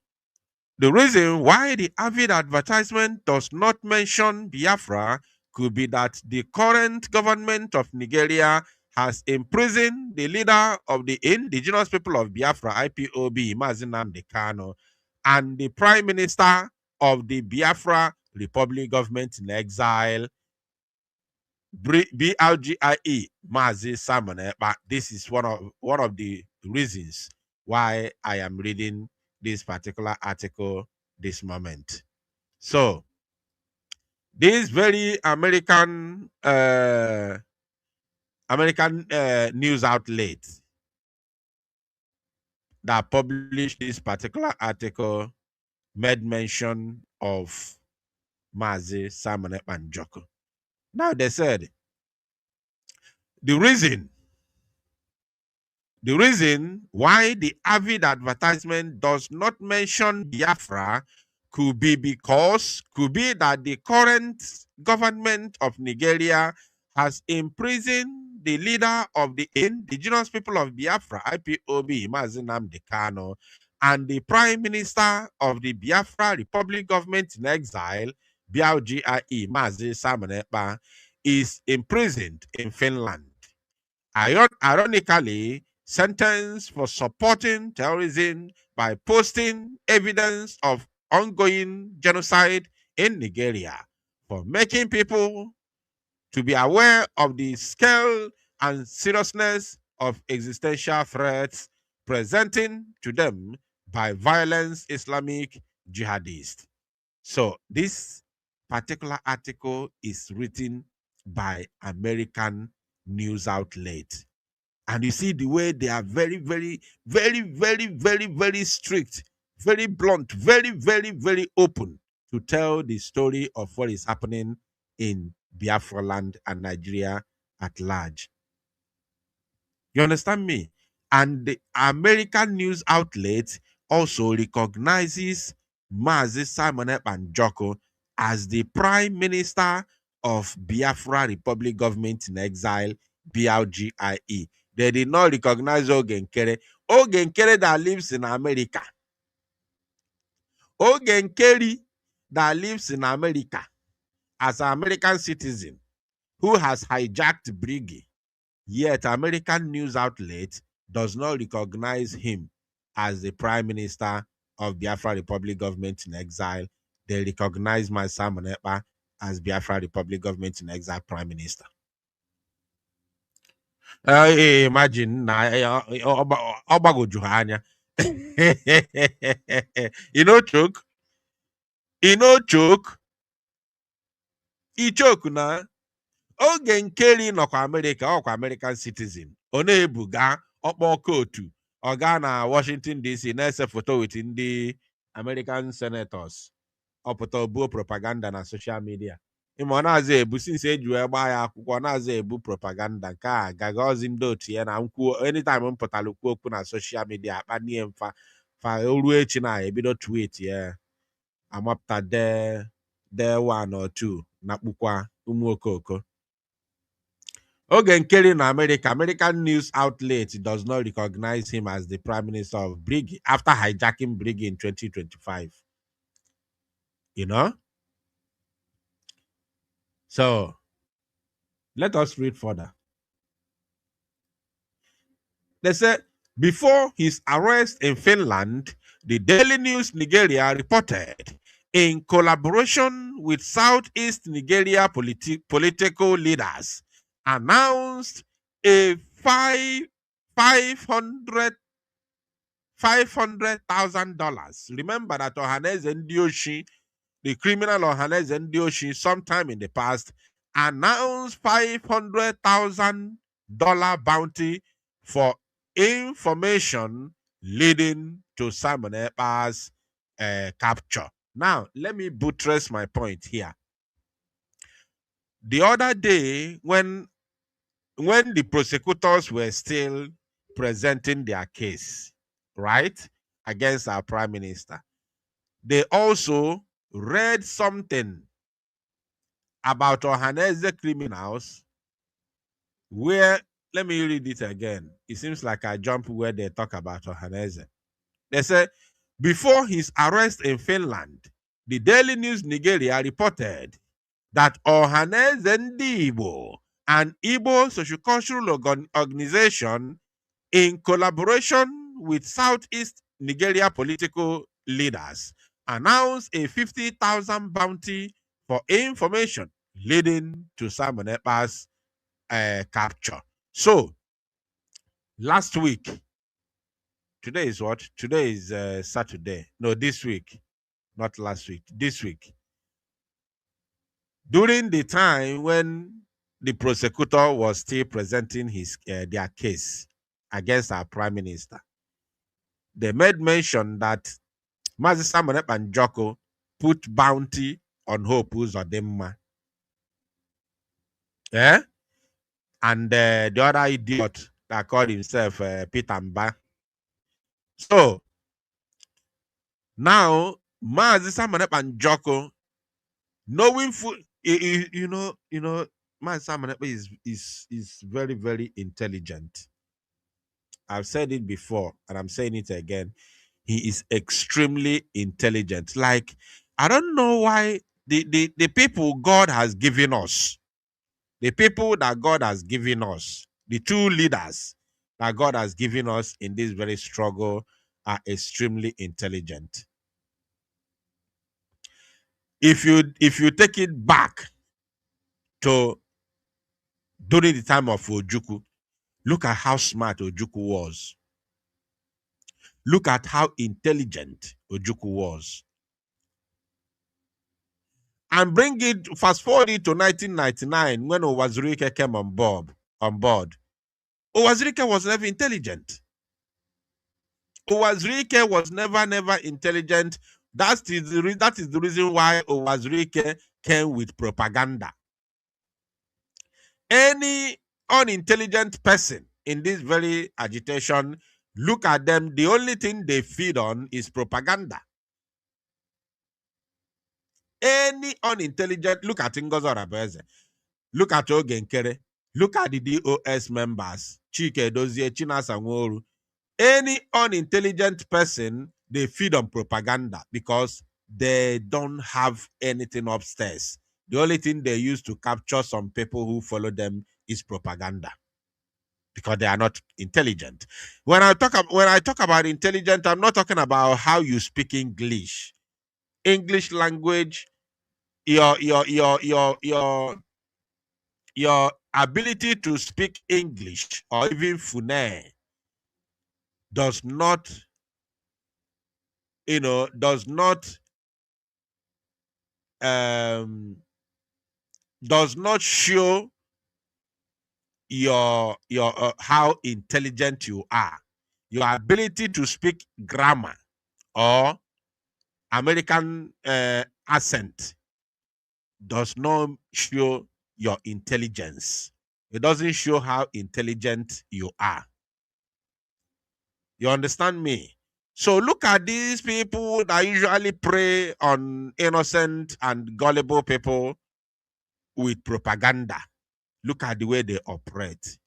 the reason why the avid advertisement does not mention Biafra could be that the current government of Nigeria has imprisoned the leader of the indigenous people of Biafra, IPOB, Mazi Nnamdi Kanu, and the prime minister of the Biafra Republic government in exile, BLGIE, Mazi Simon Ekpa. This is one of the reasons why I am reading this particular article this moment. So, this very American news outlet that published this particular article made mention of Mazi Simon Ekpa Njoku. Now they said the reason why the avid advertisement does not mention Biafra could be that the current government of Nigeria has imprisoned the leader of the indigenous people of Biafra, IPOB, Mazi Nnamdi Kanu, and the prime minister of the Biafra Republic government in exile, BLGIE, Mazi Simon Ekpa, is imprisoned in Finland. Ironically, sentenced for supporting terrorism by posting evidence of ongoing genocide in Nigeria, for making people to be aware of the scale and seriousness of existential threats presenting to them by violent Islamic jihadists. So this particular article is written by American news outlet. And you see the way they are very, very, very, very, very, very strict, very blunt, very, very, very open to tell the story of what is happening in Biafra land and Nigeria at large. You understand me? And the American news outlet also recognizes Mazi Simon Ekpa Njoku as the Prime Minister of Biafra Republic Government in Exile, BLGIE. They did not recognize Ogenkere. Ogenkere that lives in America. Ogenkere that lives in America as an American citizen who has hijacked Briggy. Yet American news outlet does not recognize him as the Prime Minister of Biafra Republic Government in Exile. They recognize my Simon Ekpa as Biafra Republic Government in Exile Prime Minister. Imagine na ọgbagoju ha anya. You know choke? You know choke? I choke na. Oge Nkeri nọkwa America, ọkwa American citizen. Ọ na-ebuga ọkpọ kootu. Ọ gaa na Washington DC na-ese foto with ndị American senators. Ọ pụta obuo propaganda na social media. Ịma ọ na-azụ ebu since eji wee gbaa ya akwụkwọ, ọ na-azụ ebu propaganda nke a gaga ozi ndị otu ya na nkwuo anytime m pụtara kwuo okwu na social media akpanie mfa fa ruo echi na ebido tweet ya amapụta dee 1 or 2 na kpukwa ụmụ okoko. Ogen Kerry in America, American news outlet does not recognize him as the Prime Minister of Brig after hijacking Brig in 2025. You know? So let us read further. They said before his arrest in Finland, the Daily News Nigeria reported, in collaboration with Southeast Nigeria political leaders, announced a $500,000. Remember that Ohaneze Ndioshi, the criminal Ohaneze Ndioshi, sometime in the past, announced $500,000 bounty for information leading to Simon Ekpa's capture. Now, let me buttress my point here. The other day, when the prosecutors were still presenting their case, right, against our Prime Minister, they also read something about Ohaneze criminals where, let me read it again. It seems like I jump where they talk about Ohaneze. They say, before his arrest in Finland, the Daily News Nigeria reported that Ohaneze Ndibo, an Igbo sociocultural organization, in collaboration with Southeast Nigeria political leaders, announced a 50,000 bounty for information leading to Simon Ekpa's capture. So, last week, today is what? Today is Saturday. No, this week, not last week, this week. During the time when the prosecutor was still presenting their case against our Prime Minister, they made mention that Mazi Simon Ekpa and Joko put bounty on Hope Uzodimma. Yeah? And the other idiot that called himself Peter Mba. So, now, Mazi Simon Ekpa and Joko, knowing Mazi Simon Ekpa is very, very intelligent. I've said it before, and I'm saying it again. He is extremely intelligent. Like, I don't know why the people God has given us, the people that God has given us, the two leaders that God has given us in this very struggle are extremely intelligent. If you take it back to during the time of Ojukwu, look at how smart Ojukwu was. Look at how intelligent Ojukwu was. And bring it, fast forward it to 1999 when Owazurike came on board. Owazurike was never intelligent. Owazurike was never intelligent. That is the reason why Owazurike came with propaganda. Any unintelligent person in this very agitation, look at them, the only thing they feed on is propaganda. Any unintelligent, look at Ngozi Orebeze, look at Ogen Kerry, look at the DOS members, Chike Edozie, Chinasa Nworu. Any unintelligent person, they feed on propaganda because they don't have anything upstairs. The only thing they use to capture some people who follow them is propaganda, because they are not intelligent. When I talk about intelligent, I'm not talking about how you speak English language, your ability to speak English or even Fune does not show your how intelligent you are. Your ability to speak grammar or American accent does not show your intelligence. It doesn't show how intelligent you are. You understand me? So look at these people that usually prey on innocent and gullible people with propaganda. Look at the way they operate.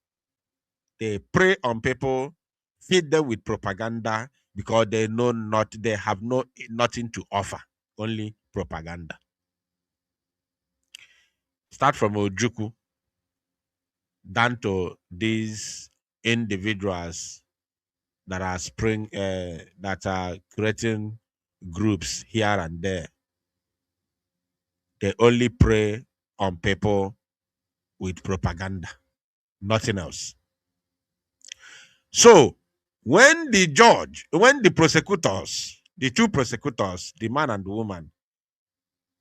They prey on people, feed them with propaganda because they have nothing to offer, only propaganda. Start from Ojuku down to these individuals that are that are creating groups here and there. They only prey on people with propaganda, nothing else. So when the prosecutors, the two prosecutors, the man and the woman,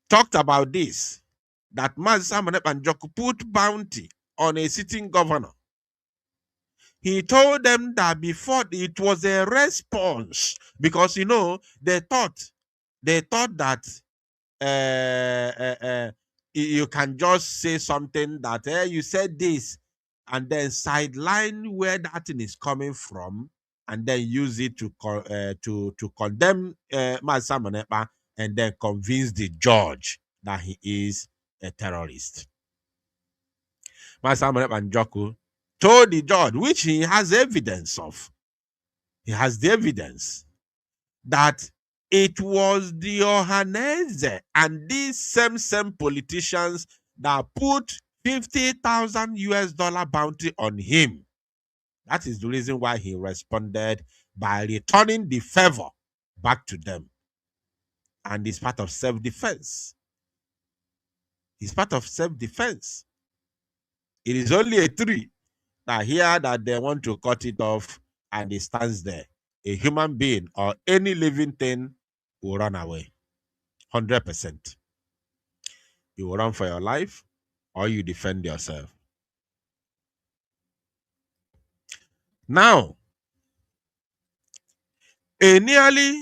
talked about this, that Mazi Banjoku put bounty on a sitting governor, he told them that before it was a response because they thought that you can just say something that you said this and then sideline where that thing is coming from and then use it to condemn Mazi Ekpa and then convince the judge that he is a terrorist. Mazi Ekpa told the judge, which he has evidence of. He has the evidence that it was the Ohaneze and these same politicians that put $50,000 bounty on him. That is the reason why he responded by returning the favor back to them. And it's part of self-defense. It's part of self-defense. It is only a tree that here that they want to cut it off and it stands there. A human being or any living thing will run away. 100%. You will run for your life or you defend yourself. Now, a nearly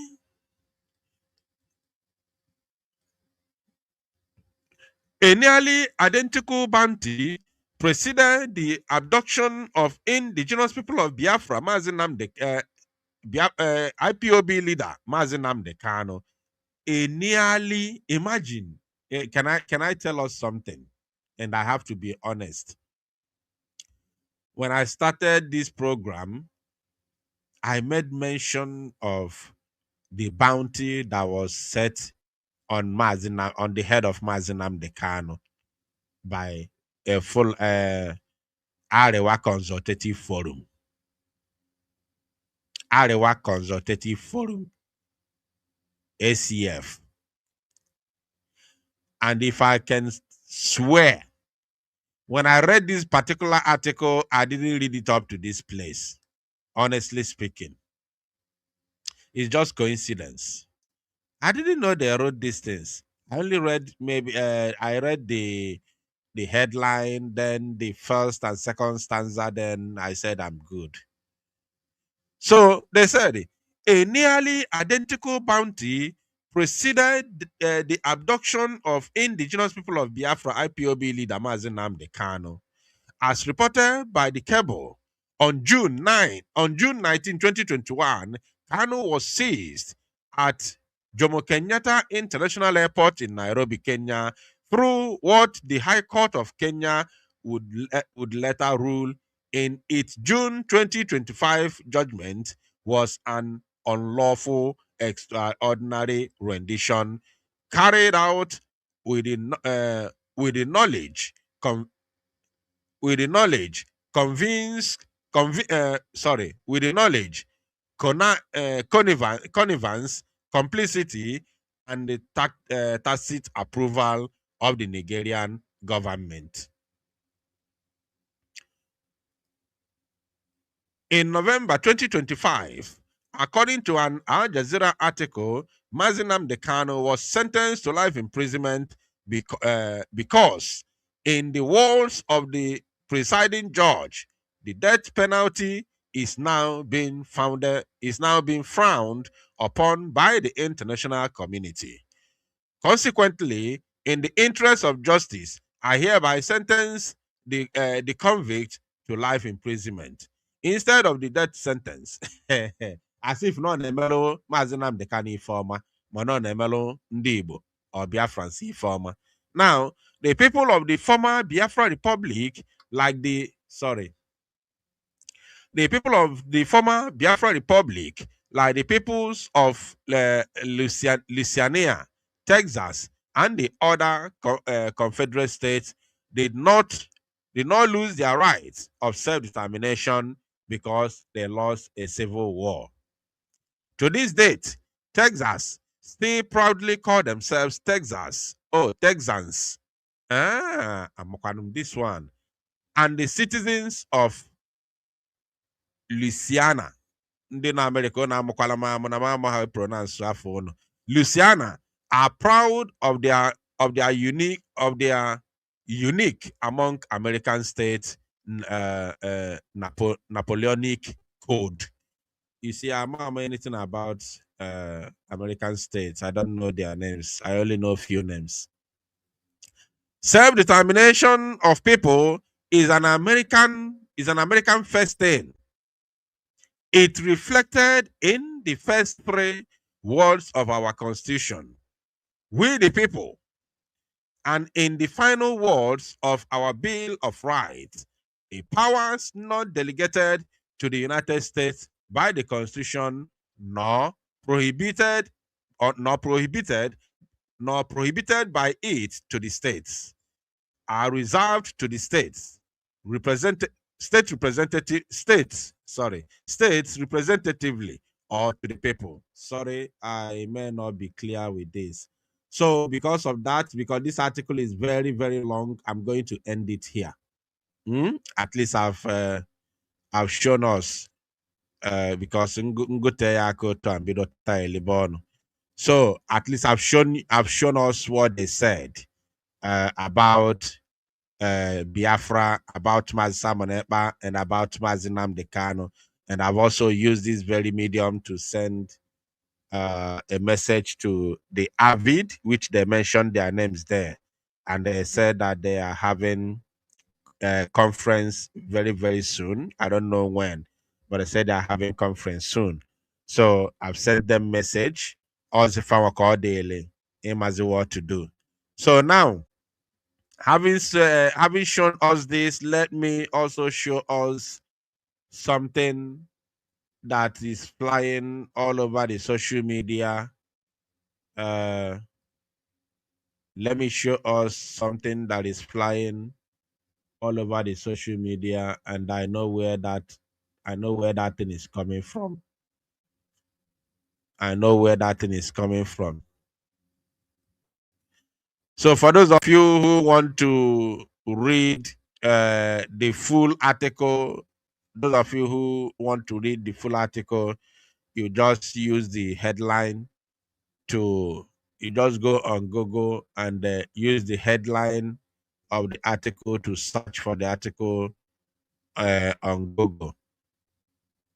identical bounty preceded the abduction of indigenous people of Biafra, Mazi Nnamdi, IPOB leader, Mazi Nnamdi Kanu. Imagine, can I tell us something? And I have to be honest. When I started this program, I made mention of the bounty that was set on the head of Mazi Nnamdi Kanu by a full Arewa Consultative Forum. Arewa Consultative Forum, ACF. And if I can swear, when I read this particular article, I didn't read it up to this place. Honestly speaking, it's just coincidence. I didn't know they wrote these things. I only read I read the headline, then the first and second stanza, then I said I'm good. So they said a nearly identical bounty preceded the abduction of indigenous people of Biafra IPOB leader Mazi Nnamdi Kanu. As reported by the Cable, on June 19, 2021, Kanu was seized at Jomo Kenyatta International Airport in Nairobi, Kenya, through what the High Court of Kenya would later rule in its June 2025 judgment was an unlawful extraordinary rendition carried out with the knowledge connivance, complicity, and the tacit approval of the Nigerian government. In November 2025, according to an Al Jazeera article, Mazi Nnamdi Kanu was sentenced to life imprisonment because in the words of the presiding judge, the death penalty is now being frowned upon by the international community. Consequently, in the interest of justice, I hereby sentence the convict to life imprisonment instead of the death sentence. As if non emelo Mazi Nnamdi Kanu former, but non emelo ndị Igbo or Biafran former. Now, the people of the former Biafra Republic like the people of the former Biafra Republic, like the peoples of Louisiana, Texas, and the other Confederate states did not lose their rights of self-determination because they lost a civil war. To this date, Texas still proudly call themselves Texans. I'm this one. And the citizens of Louisiana, ndị na America na-amụkwala m how to pronounce afọ unu. Louisiana are proud of their unique among American states Napoleonic code. You see, I'm not anything about American states. I don't know their names. I only know a few names. Self-determination of people is an American first thing. It reflected in the first three words of our Constitution, we the people, and in the final words of our Bill of Rights, a powers not delegated to the United States by the Constitution, nor prohibited by it to the states, are reserved to the states representatively or to the people. Sorry, I may not be clear with this. So because of that, because this article is very, very long, I'm going to end it here. At least I've shown us because so at least I've shown us what they said about Biafra, about Mazi Simon Ekpa, and about Mazi Nnamdi Kanu. And I've also used this very medium to send a message to the AVID, which they mentioned their names there. And they said that they are having a conference very, very soon. I don't know when, but they said they are having conference soon. So I've sent them message, also if I call daily, what to do. So now, having shown us this, let me also show us something that is flying all over the social media. Let me show us something that is flying all over the social media, and I know where that thing is coming from. So for those of you who want to read the full article, you just use the headline you just go on Google and use the headline of the article to search for the article on Google.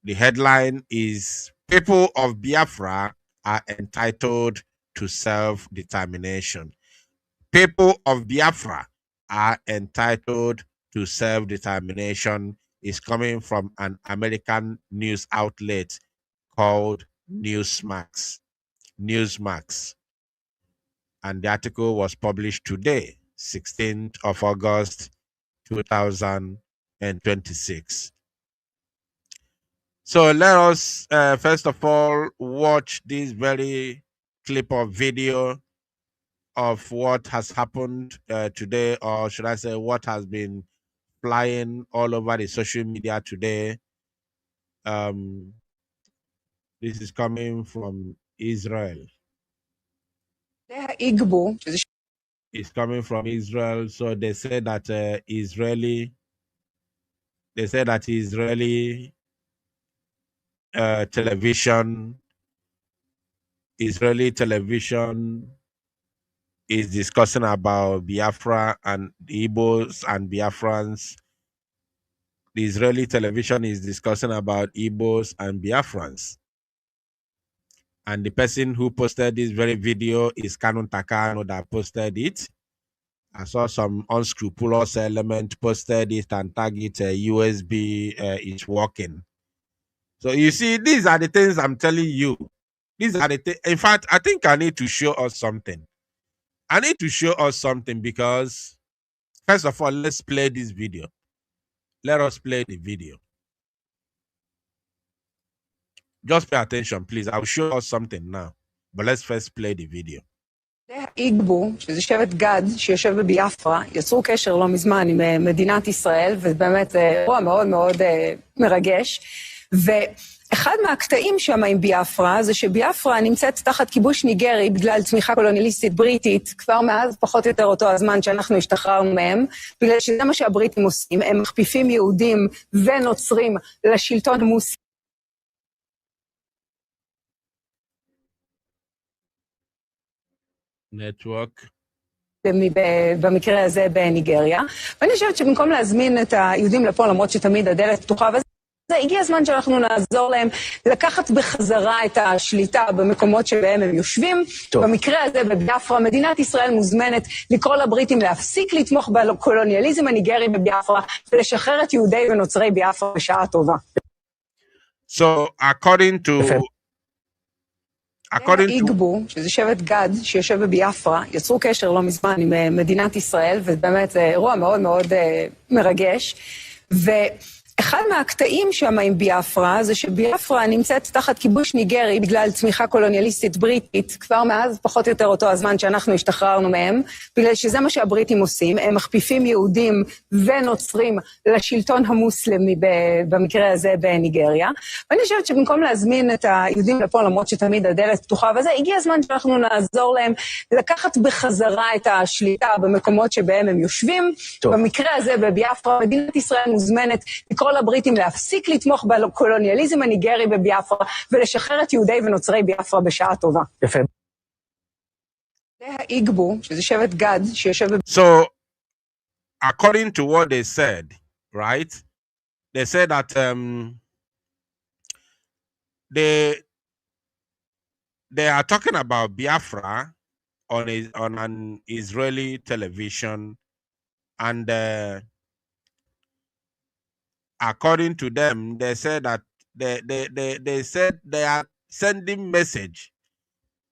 The headline is "People of Biafra are entitled to self-determination." People of Biafra are entitled to self-determination is coming from an American news outlet called Newsmax. And the article was published today, 16th of August, 2026. So let us first of all watch this very clip of video of what has happened today, or should I say what has been flying all over the social media today. This is coming from Israel. It's coming from Israel. So they say that Israeli television is discussing about Biafra and the Igbos and Biafrans. The Israeli television is discussing about Igbos and Biafrans. And the person who posted this very video is Kanun Takano that posted it. I saw some unscrupulous element posted it and tagged it USB is working. So you see, these are the things I'm telling you. These are the things. In fact, I think I need to show us something. Because, first of all, let's play this video. Let us play the video. Just pay attention, please. I'll show us something now. But let's first play the video. איגבו, שזה שבט גד שיושב בביאפרה, יצרו קשר לא מזמן עם מדינת ישראל, ובאמת זה אירוע מאוד מאוד מרגש. ואחד מהקטעים שם עם ביאפרה, זה שביאפרה נמצאת תחת כיבוש ניגרי בגלל צמיחה קולוניאליסטית בריטית, כבר מאז פחות או יותר אותו הזמן שאנחנו השתחררנו מהם, בגלל שזה מה שהבריטים עושים, הם מכפיפים יהודים ונוצרים לשלטון המוסלמי. Network. במקרה הזה בניגריה. ואני חושבת שבמקום להזמין את היהודים לפה, למרות שתמיד הדלת פתוחה, וזה הגיע הזמן שאנחנו נעזור להם לקחת בחזרה את השליטה במקומות שבהם הם יושבים. טוב. במקרה הזה בביאפרה, מדינת ישראל מוזמנת לקרוא לבריטים להפסיק לתמוך בקולוניאליזם הניגרי בביאפרה, ולשחרר את יהודי ונוצרי ביאפרה בשעה טובה. So, according to איגבו, שזה שבט גד שיושב בביאפרה, יצרו קשר לא מזמן עם מדינת ישראל, ובאמת זה אירוע מאוד מאוד מרגש. ואחד מהקטעים שם עם ביאפרה, זה שביאפרה נמצאת תחת כיבוש ניגרי בגלל צמיחה קולוניאליסטית בריטית, כבר מאז פחות או יותר אותו הזמן שאנחנו השתחררנו מהם, בגלל שזה מה שהבריטים עושים, הם מכפיפים יהודים ונוצרים לשלטון המוסלמי במקרה הזה בניגריה. ואני חושבת שבמקום להזמין את היהודים לפה, למרות שתמיד הדלת פתוחה, וזה הגיע הזמן שאנחנו נעזור להם לקחת בחזרה את השליטה במקומות שבהם הם יושבים. טוב. במקרה הזה בביאפרה, מדינת ישראל מוזמנת לקרוא לבריטים להפסיק לתמוך בקולוניאליזם הניגרי בביאפרה, ולשחרר את יהודי ונוצרי ביאפרה בשעה טובה. יפה. איגבו, שזה שבט גד שיושב So, according to what they said, right? They said that they are talking about Biafra on an Israeli television, and according to them, they said that they said they are sending message.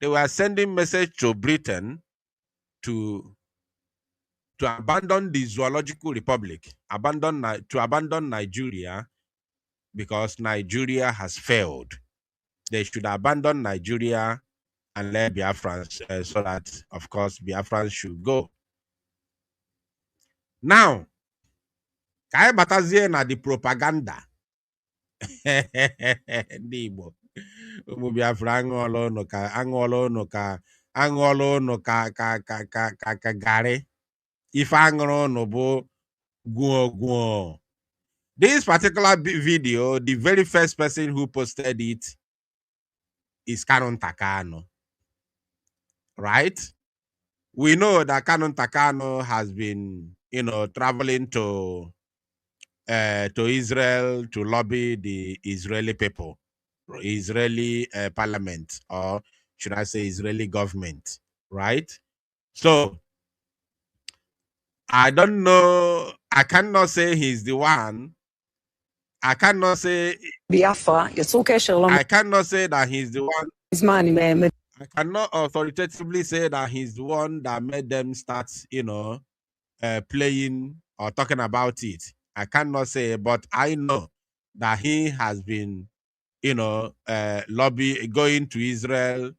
They were sending message to Britain to abandon the Zoological Republic, to abandon Nigeria, because Nigeria has failed. They should abandon Nigeria and let Biafrans, so that, of course, Biafrans should go. Now, Kai batazie na the propaganda. Nibo. Umu Biafra angolo no ka gare. If angolo no bo guo. This particular video, the very first person who posted it is Canon Takano. Right? We know that Canon Takano has been, traveling to Israel to lobby the Israeli people, Israeli parliament, or should I say Israeli government, right? So, I don't know, I cannot say he's the one. I cannot say ביאפרה, יצרו קשר לא... I cannot say that he's the one. I cannot authoritatively say that he's the one that made them start, playing or talking about it. I cannot say, but I know that he has been, going to Israel.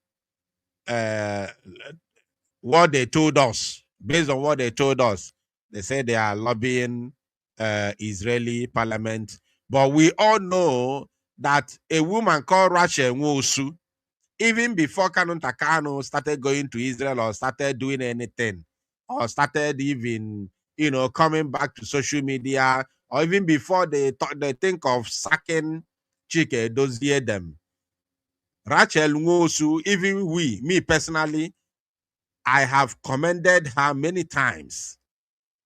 What they told us, based on what they told us, they say they are lobbying Israeli parliament. But we all know that a woman called Rachel Nwosu, even before Canon Takano started going to Israel or started doing anything, or started even, coming back to social media, or even before they think of sacking Chike Dozie them. Rachel Nwosu, even me personally, I have commended her many times.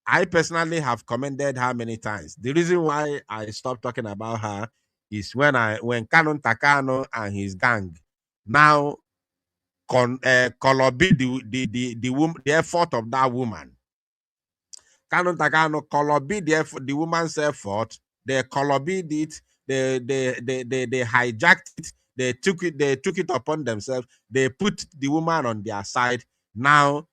I personally have commended her many times. The reason why I stopped talking about her is when Canon Takano and his gang now colobi the effort of that woman. Canon Takano colobi the woman's effort. They colobied it. They hijacked it. They took it upon themselves. They put the woman on their side. Now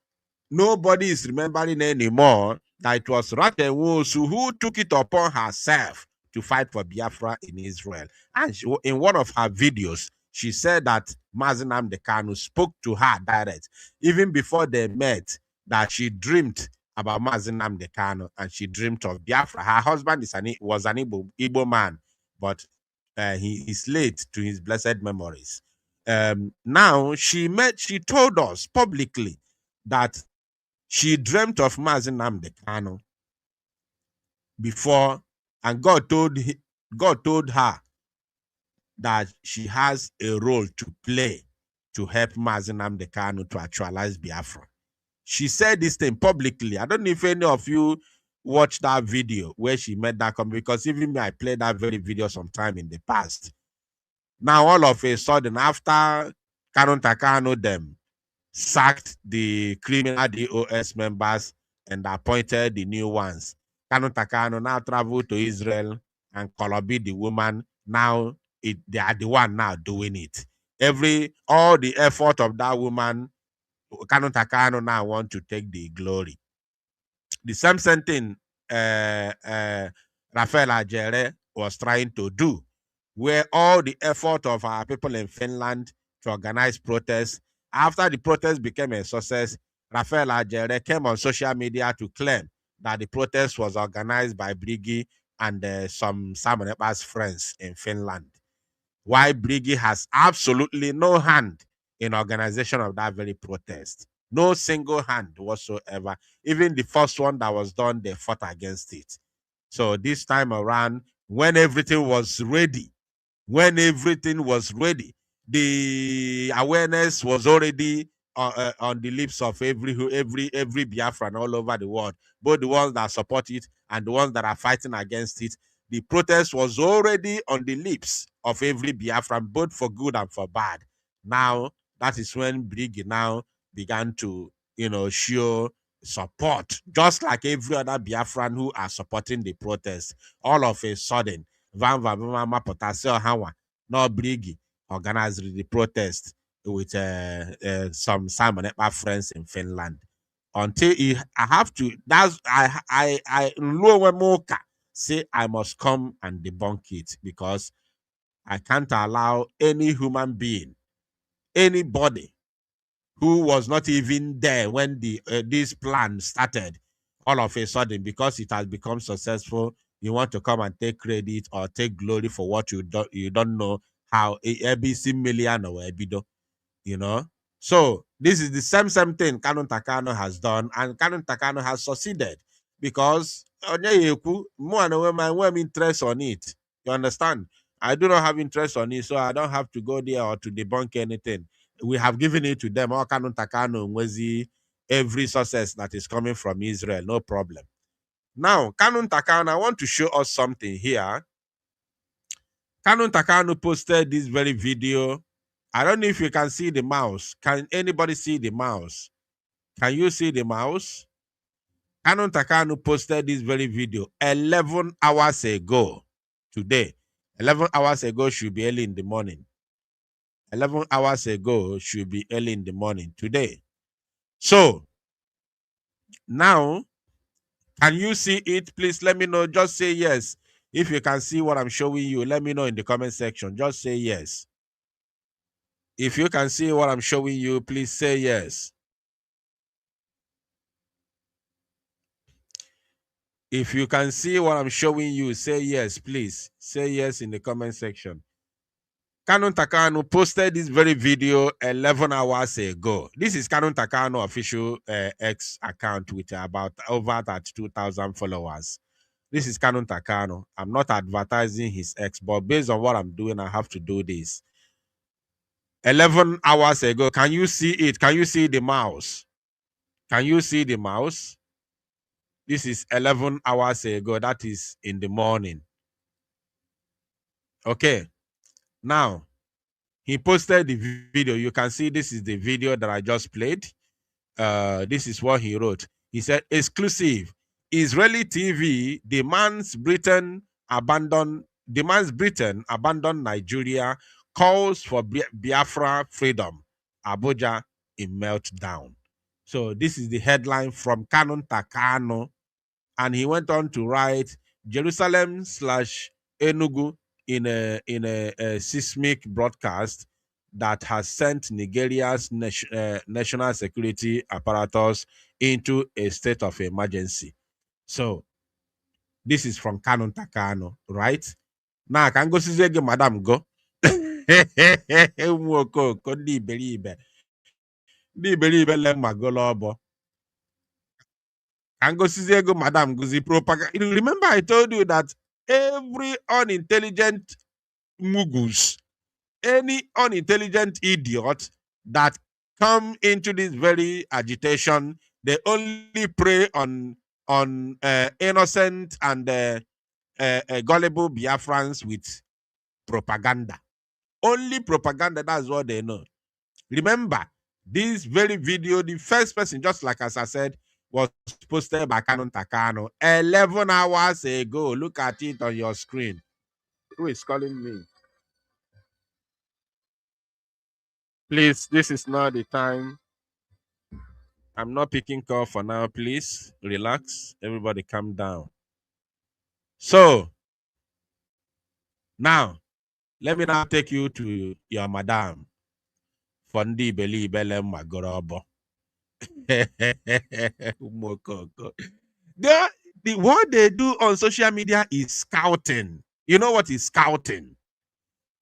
nobody is remembering anymore that it was Rachel Nwosu who took it upon herself to fight for Biafra in Israel. And in one of her videos, she said that Mazi Nnamdi Kanu spoke to her direct, even before they met, that she dreamed about Mazi Nnamdi Kanu and she dreamed of Biafra. Her husband was an Igbo man, but he is late to his blessed memories. Now she told us publicly that she dreamt of Mazi Nnamdi Kanu before, and God told her that she has a role to play to help Mazi Nnamdi Kanu to actualize Biafra. She said this thing publicly. I don't know if any of you watched that video where she made that comment, because even me, I played that very video sometime in the past. Now, all of a sudden, after Kanu Takano them sacked the criminal DOS members and appointed the new ones, Kanu Takano now traveled to Israel and Kolobi, the woman, now they are the one now doing it. All the effort of that woman, Kanu Takano now want to take the glory. The same thing Rafael Ajere was trying to do, where all the effort of our people in Finland to organize protests, after the protest became a success, Rafael Ajere came on social media to claim that the protest was organized by Brigi and some Simon Ekpa's friends in Finland. Why Brigi has absolutely no hand in organization of that very protest. No single hand whatsoever. Even the first one that was done, they fought against it. So this time around, when everything was ready, the awareness was already on the lips of every Biafran all over the world, both the ones that support it and the ones that are fighting against it. The protest was already on the lips of every Biafran, both for good and for bad. Now, that is when Brig now began to, show support, just like every other Biafran who are supporting the protest. All of a sudden, no Brig organized the protest with some Simon Ekpa friends in Finland. Until I have to, that's I say I must come and debunk it, because I can't allow any human being, anybody who was not even there when this plan started, all of a sudden, because it has become successful, you want to come and take credit or take glory for what you don't know how ABC million or ebido, So this is the same thing Kanu Takano has done, and Kanu Takano has succeeded, because I'm interest on it. You understand? I do not have interest on it, so I don't have to go there or to debunk anything. We have given it to them. All Kanu Takano Mwezi, every success that is coming from Israel, no problem. Now, Kanu Takano, I want to show us something here. Kanu Takano posted this very video. I don't know if you can see the mouse. Can anybody see the mouse? Can you see the mouse? Kanu Takano posted this very video 11 hours ago today. 11 hours ago should be early in the morning. 11 hours ago should be early in the morning today. So, now, can you see it? Please let me know. Just say yes. If you can see what I'm showing you, let me know in the comment section. Just say yes. If you can see what I'm showing you, please say yes. If you can see what I'm showing you, say yes, please. Say yes in the comment section. Kanu Takano posted this very video 11 hours ago. This is Kanu Takano official X account with about over 32,000 followers. This is Kanu Takano. I'm not advertising his X, but based on what I'm doing, I have to do this. 11 hours ago. Can you see it? Can you see the mouse? Can you see the mouse? This is 11 hours ago. That is in the morning. Okay. Now, he posted the video. You can see this is the video that I just played. This is what he wrote. He said, exclusive. Israeli TV demands Britain abandon Nigeria, calls for Biafra freedom. Abuja in meltdown. So this is the headline from Kanu Takano And he went on to write Jerusalem / Enugu in a seismic broadcast that has sent Nigeria's national security apparatus into a state of emergency. So this is from Kano Takano, right? Now, can go see Madam go. And go see go Madam Guzi propaganda. Remember, I told you that every unintelligent mugus, any unintelligent idiot that come into this very agitation, they only prey on innocent and gullible Biafrans with propaganda. Only propaganda, that's what they know. Remember, this very video, the first person, just like as I said, was posted by Canon Takano 11 hours ago. Look at it on your screen. Who is calling me? Please, this is not the time. I'm not picking call for now. Please relax. Everybody calm down. So, now, let me now take you to your madam. Fondi Beli Belem Magorobo. What they do on social media is scouting. You know what is scouting?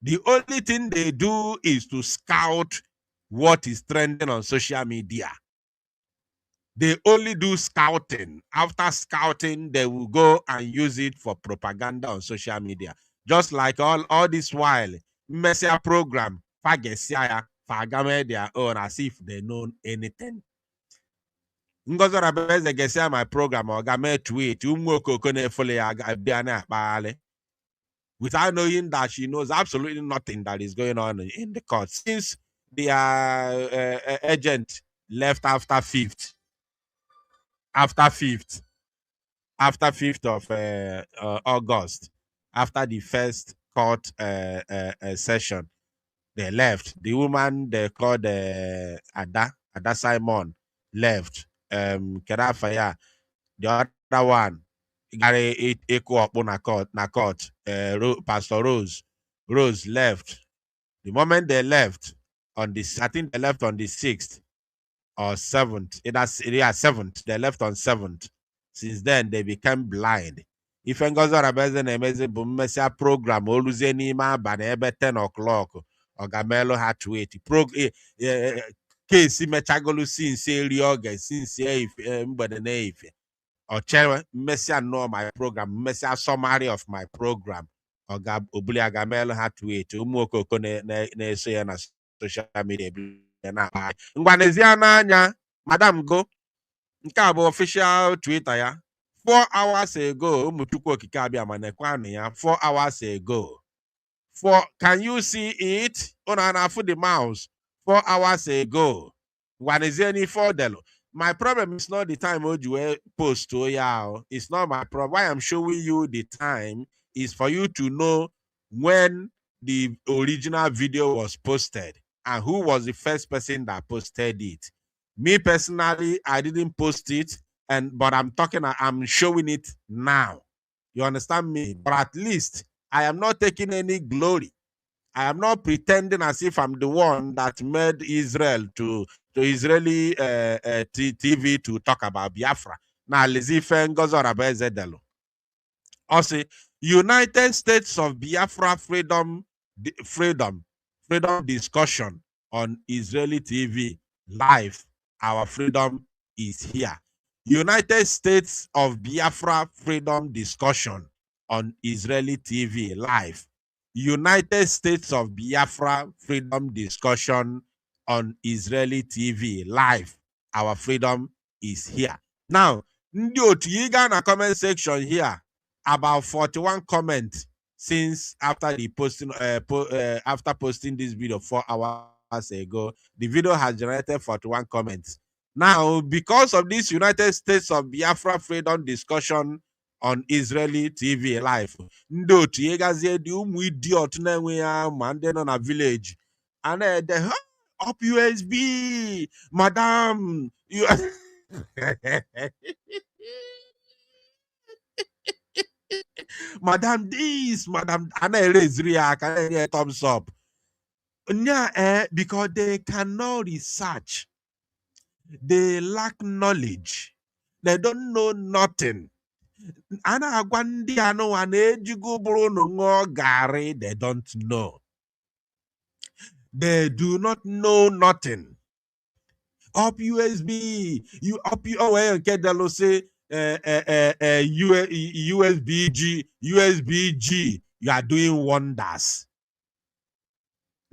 The only thing they do is to scout what is trending on social media. They only do scouting. After scouting, they will go and use it for propaganda on social media. Just like all this while, Messiah program, Fagesia, Fagame their own as if they know anything. Ngozi Rabeze Gesia my program or game tweet without knowing that she knows absolutely nothing that is going on in the court since their agent left after 5th of August, after the first court session. They left. The woman they called Ada Simon left. Kerafaya, the other one, Gary Echo up on a court. Pastor Rose left. The moment they left on this, I think they left on the 6th or 7th. Yeah, 7th. They left on 7th. Since then, they became blind. If Ngozi Rabeze na-emezi bụ mmesịa program oluzie n'ime abalị ebe 10 o'clock Ogamelo had to wait. Case mechagolu since eri oge since mgbede na-efe or chere mmesịa know my program, mmesịa summary of my program. Obuli Agamelo had to wait. Ụmụ okoko na-eso ya na social media ngwa n'ezie n'anya Madam Go nke a bụ official Twitter ya 4 hours ago. Umuchukwu okike abịa ma nekwanụ ya 4 hours ago. Can you see it? Una for the mouse 4 hours ago. When is any further? My problem is not the time you post to y'all. It's not my problem. Why I'm showing you the time is for you to know when the original video was posted and who was the first person that posted it. Me personally, I didn't post it, but I'm showing it now. You understand me? But at least I am not taking any glory. I am not pretending as if I'm the one that made Israel to Israeli TV to talk about Biafra. Now, also, United States of Biafra freedom discussion on Israeli TV live. Our freedom is here. United States of Biafra freedom discussion on Israeli TV live. United States of Biafra freedom discussion on Israeli TV live. Our freedom is here. Now, ndị otu yi gaa na comment section here, about 41 comments since after the posting after posting this video 4 hours ago. The video has generated 41 comments. Now, because of this United States of Biafra freedom discussion on Israeli TV live, ndị otu ihe gazie dị ụmụ idiot na-enwe ya ma ndị nọ na village and the up USB, madam, you Madam this, Madam Anna Rezria, can I thumbs up? Yeah, because they cannot research. They lack knowledge. They don't know nothing. Ana agwandi ano anejigo bruno ngo gari. They don't know. They do not know nothing. Up USB, you up you oh okay, they'll say USB-G. You are doing wonders.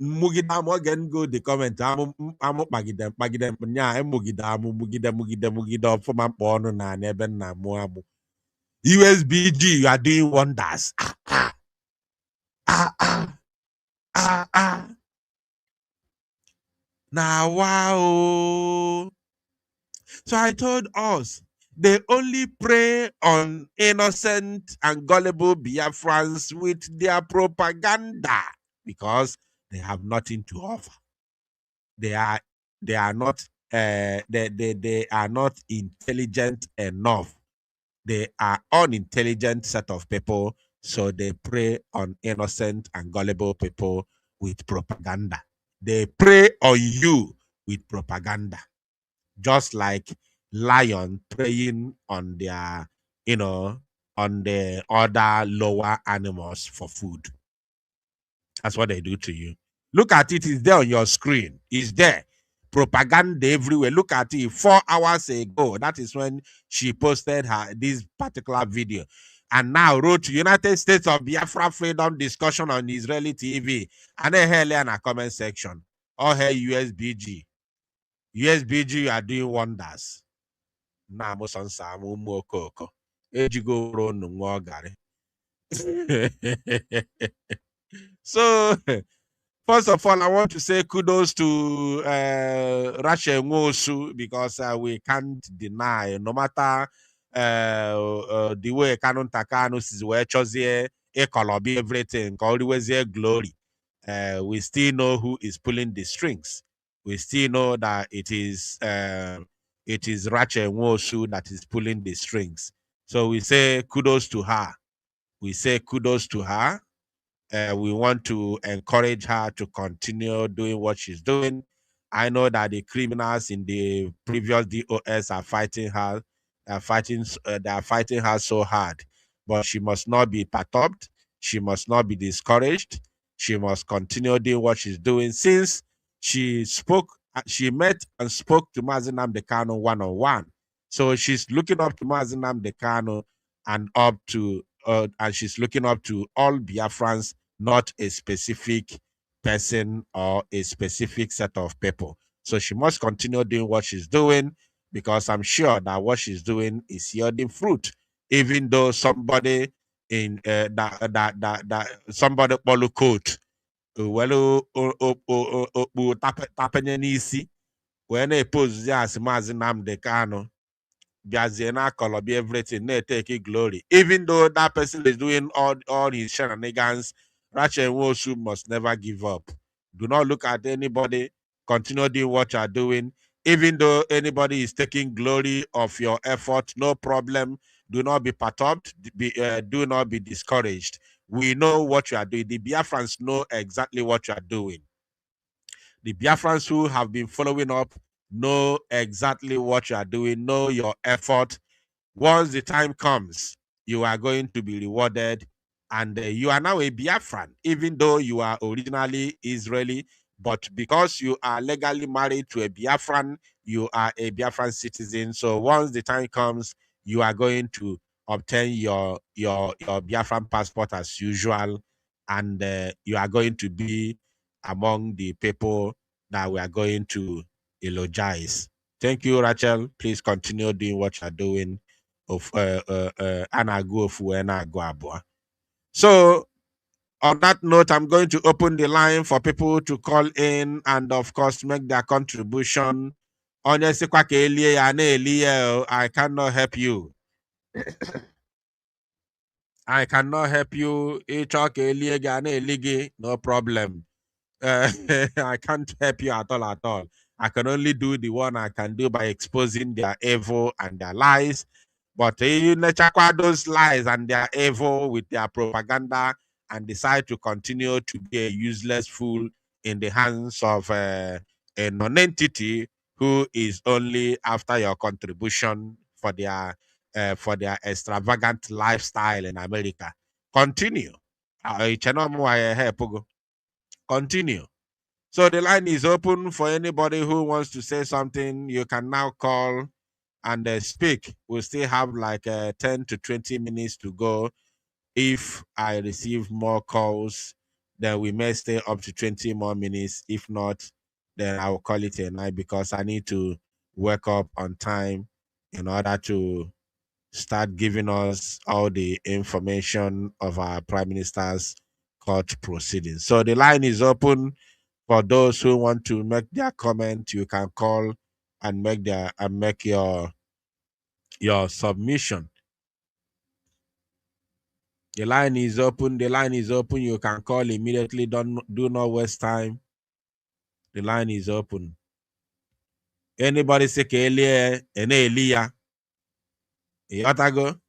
Mugida again go the comment. I'm magidem nya mugida for my born na neben na muamu. USB-G, you are doing wonders. Now wow. So I told us they only prey on innocent and gullible Biafrans with their propaganda because they have nothing to offer. They are not they are not intelligent enough. They are unintelligent set of people, so they prey on innocent and gullible people with propaganda. They prey on you with propaganda, just like lion preying on their, on the other lower animals for food. That's what they do to you. Look at it, it's there on your screen. It's there. Propaganda everywhere. Look at it 4 hours ago. That is when she posted this particular video. And now wrote to United States of Biafra Freedom discussion on Israeli TV. And then here in a comment section. Or her USB-G. USB-G, you are doing wonders. Na musonsa mu okoko. Ejigo ro nungo gari. So first of all, I want to say kudos to Rachel Nwosu because we can't deny, no matter the way Canon Takanus is where chosen a color be everything, always a glory. We still know who is pulling the strings. We still know that it is Rachel Nwosu that is pulling the strings. So we say kudos to her. We say kudos to her. We want to encourage her to continue doing what she's doing. I know that the criminals in the previous DOS are fighting her. They are fighting her so hard, but she must not be perturbed. She must not be discouraged. She must continue doing what she's doing. Since she met and spoke to Mazi Nnamdi Kanu one-on-one. So she's looking up to Mazi Nnamdi Kanu and she's looking up to all Biafrans, not a specific person or a specific set of people. So she must continue doing what she's doing because I'm sure that what she's doing is yielding fruit, even though somebody in somebody follow coat well tapenyanisi when they pose as Mazi Nnamdi Kanu be everything, they take glory. Even though that person is doing all his shenanigans, Rachel Nwosu must never give up. Do not look at anybody. Continue doing what you are doing. Even though anybody is taking glory of your effort, no problem. Do not be perturbed. Do not be discouraged. We know what you are doing. The Biafrans know exactly what you are doing. The Biafrans who have been following up know exactly what you are doing, know your effort. Once the time comes, you are going to be rewarded. And you are now a Biafran, even though you are originally Israeli. But because you are legally married to a Biafran, you are a Biafran citizen. So once the time comes, you are going to obtain your Biafran passport as usual. And you are going to be among the people that we are going to eulogize. Thank you, Rachel. Please continue doing what you're doing. So on that note, I'm going to open the line for people to call in and of course make their contribution. I cannot help you. I cannot help you. No problem. I can't help you at all. I can only do the one I can do by exposing their evil and their lies. But you nechakwa those lies and they are evil with their propaganda and decide to continue to be a useless fool in the hands of a non-entity who is only after your contribution for their extravagant lifestyle in America. Continue. Continue. So the line is open for anybody who wants to say something. You can now call and speak. We'll still have like 10 to 20 minutes to go. If I receive more calls, then we may stay up to 20 more minutes. If not, then I will call it a night because I need to wake up on time in order to start giving us all the information of our Prime Minister's court proceedings. So the line is open for those who want to make their comment. You can call and make your submission. The line is open. The line is open. You can call immediately. Do not waste time. The line is open. Anybody say Elia? Yotago?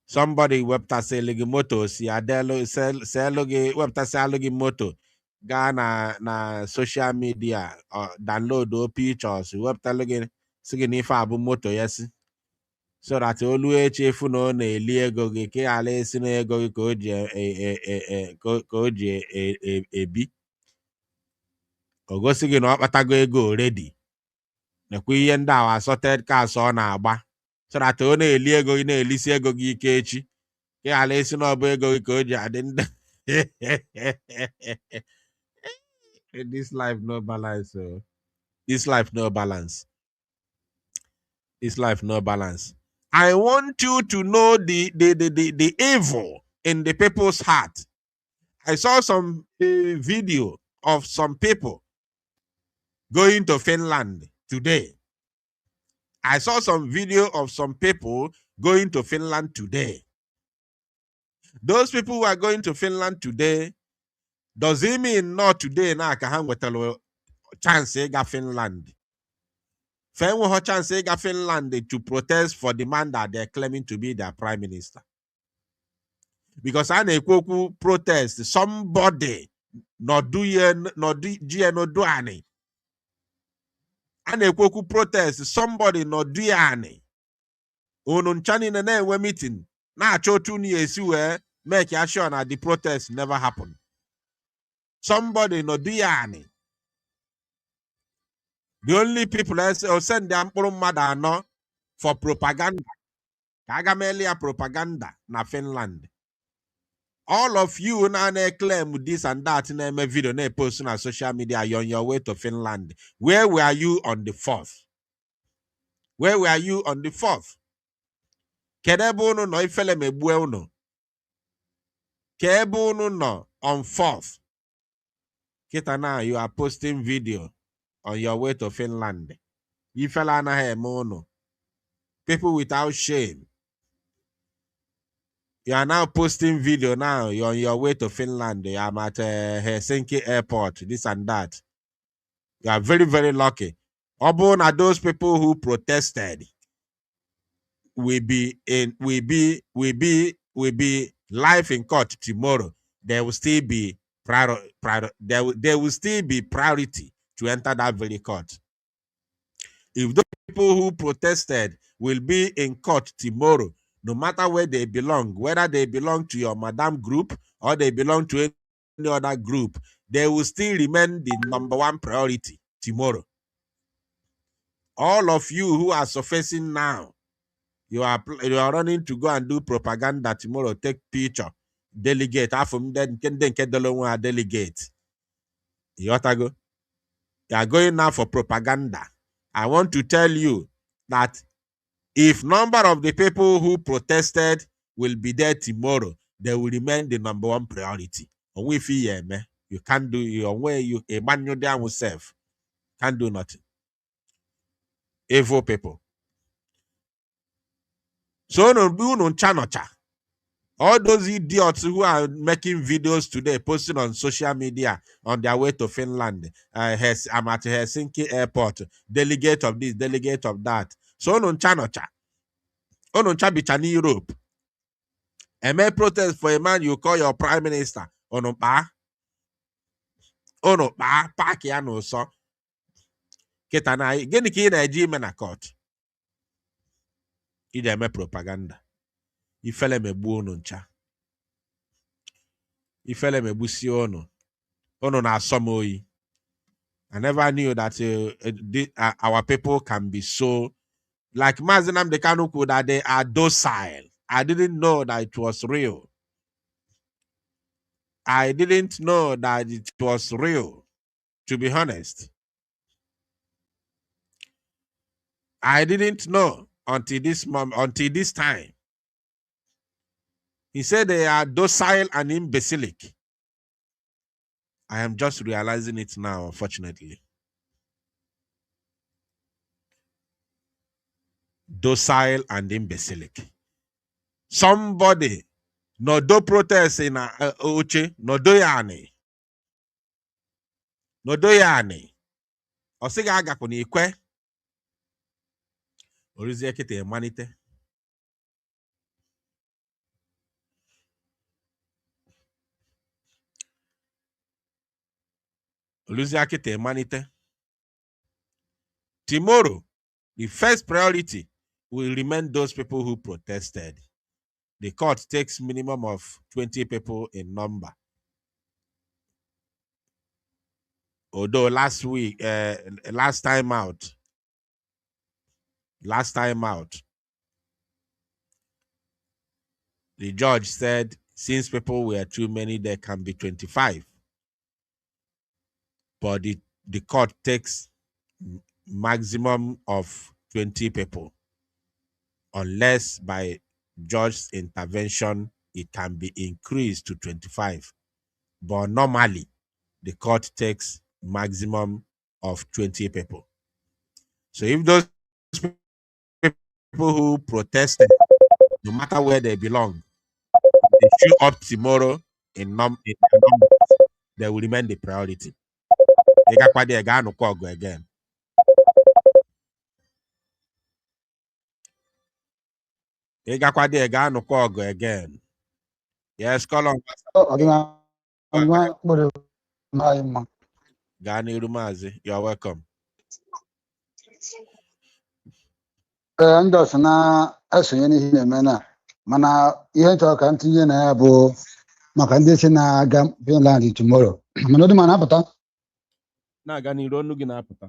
Somebody webta say ligi moto si adelo se logi webta se logi moto. Ga na social media or download o pictures webta logi sige ni fa abu moto yes. So that olu echefu no na eli ego gị ka ala esi na ego gị ka o ji ebi o gosi gị na ọ kpatago ego already nekwa ihe ndị ahụ assorted cash ọ na-agba so that ọ na-eli ego gị na-elisi ego gị ike echi ka ala esi na ọbụ ego gị ka o ji adị ndị this life no balance. This life no balance. This life no balance. I want you to know the evil in the people's heart. I saw some video of some people going to Finland today. I saw some video of some people going to Finland today. Those people who are going to Finland today, does it mean not today na ka ha nwetara chance ịga Finland? Fenwe ha chance ịga Finland to protest for the man that they're claiming to be their prime minister. Because I na-ekwu protest somebody no do ani. I na-ekwu protest somebody no do ani. Unu nchani na enwe meeting na achọ otu ni esi wee make sure na the protest never happen. Somebody no do ani. The only people who send them mother for propaganda. Kagamelia propaganda na Finland. All of you now claim this and that in a video na post on social media. You're on your way to Finland. Where were you on the 4th? Where were you on the 4th? Kedebono no ifele mebueno. Kebono no on 4th. Kitana, you are posting video on your way to Finland. Ifela na he mono. People without shame. You are now posting video now. You're on your way to Finland. I'm at Helsinki airport, this and that. You are very, very lucky. Obon are those people who protested. Will be live in court tomorrow. There will still be there will still be priority to enter that very court. If those people who protested will be in court tomorrow, no matter where they belong, whether they belong to your madam group or they belong to any other group, they will still remain the #1 priority tomorrow. All of you who are surfacing now, you are running to go and do propaganda tomorrow, take picture, delegate, delegate. You are going now for propaganda. I want to tell you that if number of the people who protested will be there tomorrow, they will remain the #1 priority. You can't do your way, you a man your damn self. Can't do nothing. Evil people. So no chanocha. All those idiots who are making videos today, posting on social media on their way to Finland. I'm at Helsinki airport. Delegate of this, delegate of that. So no chanocha. Ono chabicha in Europe. A may protest for a man you call your prime minister. Ono pa. Ono pa. Pa ki ano so. Ketana. Geni ki na na court. Ide me propaganda. Ifele me bu ono ncha. Ifele me busi ono. Ono na asomoyi. I never knew that our people can be so, like Mazinam de Kanuku, that they are docile. I didn't know that it was real. I didn't know that it was real, to be honest. I didn't know until this moment, until this time. He said they are docile and imbecilic. I am just realizing it now, unfortunately. Docile and imbecilic. Somebody no do protest in Uche, no do yani. No do yani. Osiga aga kuni ikwe. Orizi ekete emanite. Orizi ekete emanite. Tomorrow, the first priority will remain those people who protested. The court takes minimum of 20 people in number. Although last time out, the judge said since people were too many, there can be 25. But the court takes maximum of 20 people. Unless by judge's intervention, it can be increased to 25. But normally, the court takes maximum of 20 people. So if those people who protested, no matter where they belong, they show up tomorrow in numbers, they will remain the priority. They got again. Again. Yes, call on. Gani Rumazi, you're welcome. Ndọs na-esonye n'ihe na-eme na mana ihe nchọrọ ka ntinye na ya bụ maka ndị si na-aga Finland tomorrow. Mana ọdụ ma na-apụta. Na-aga n'iru ọnụ gị na-apụta.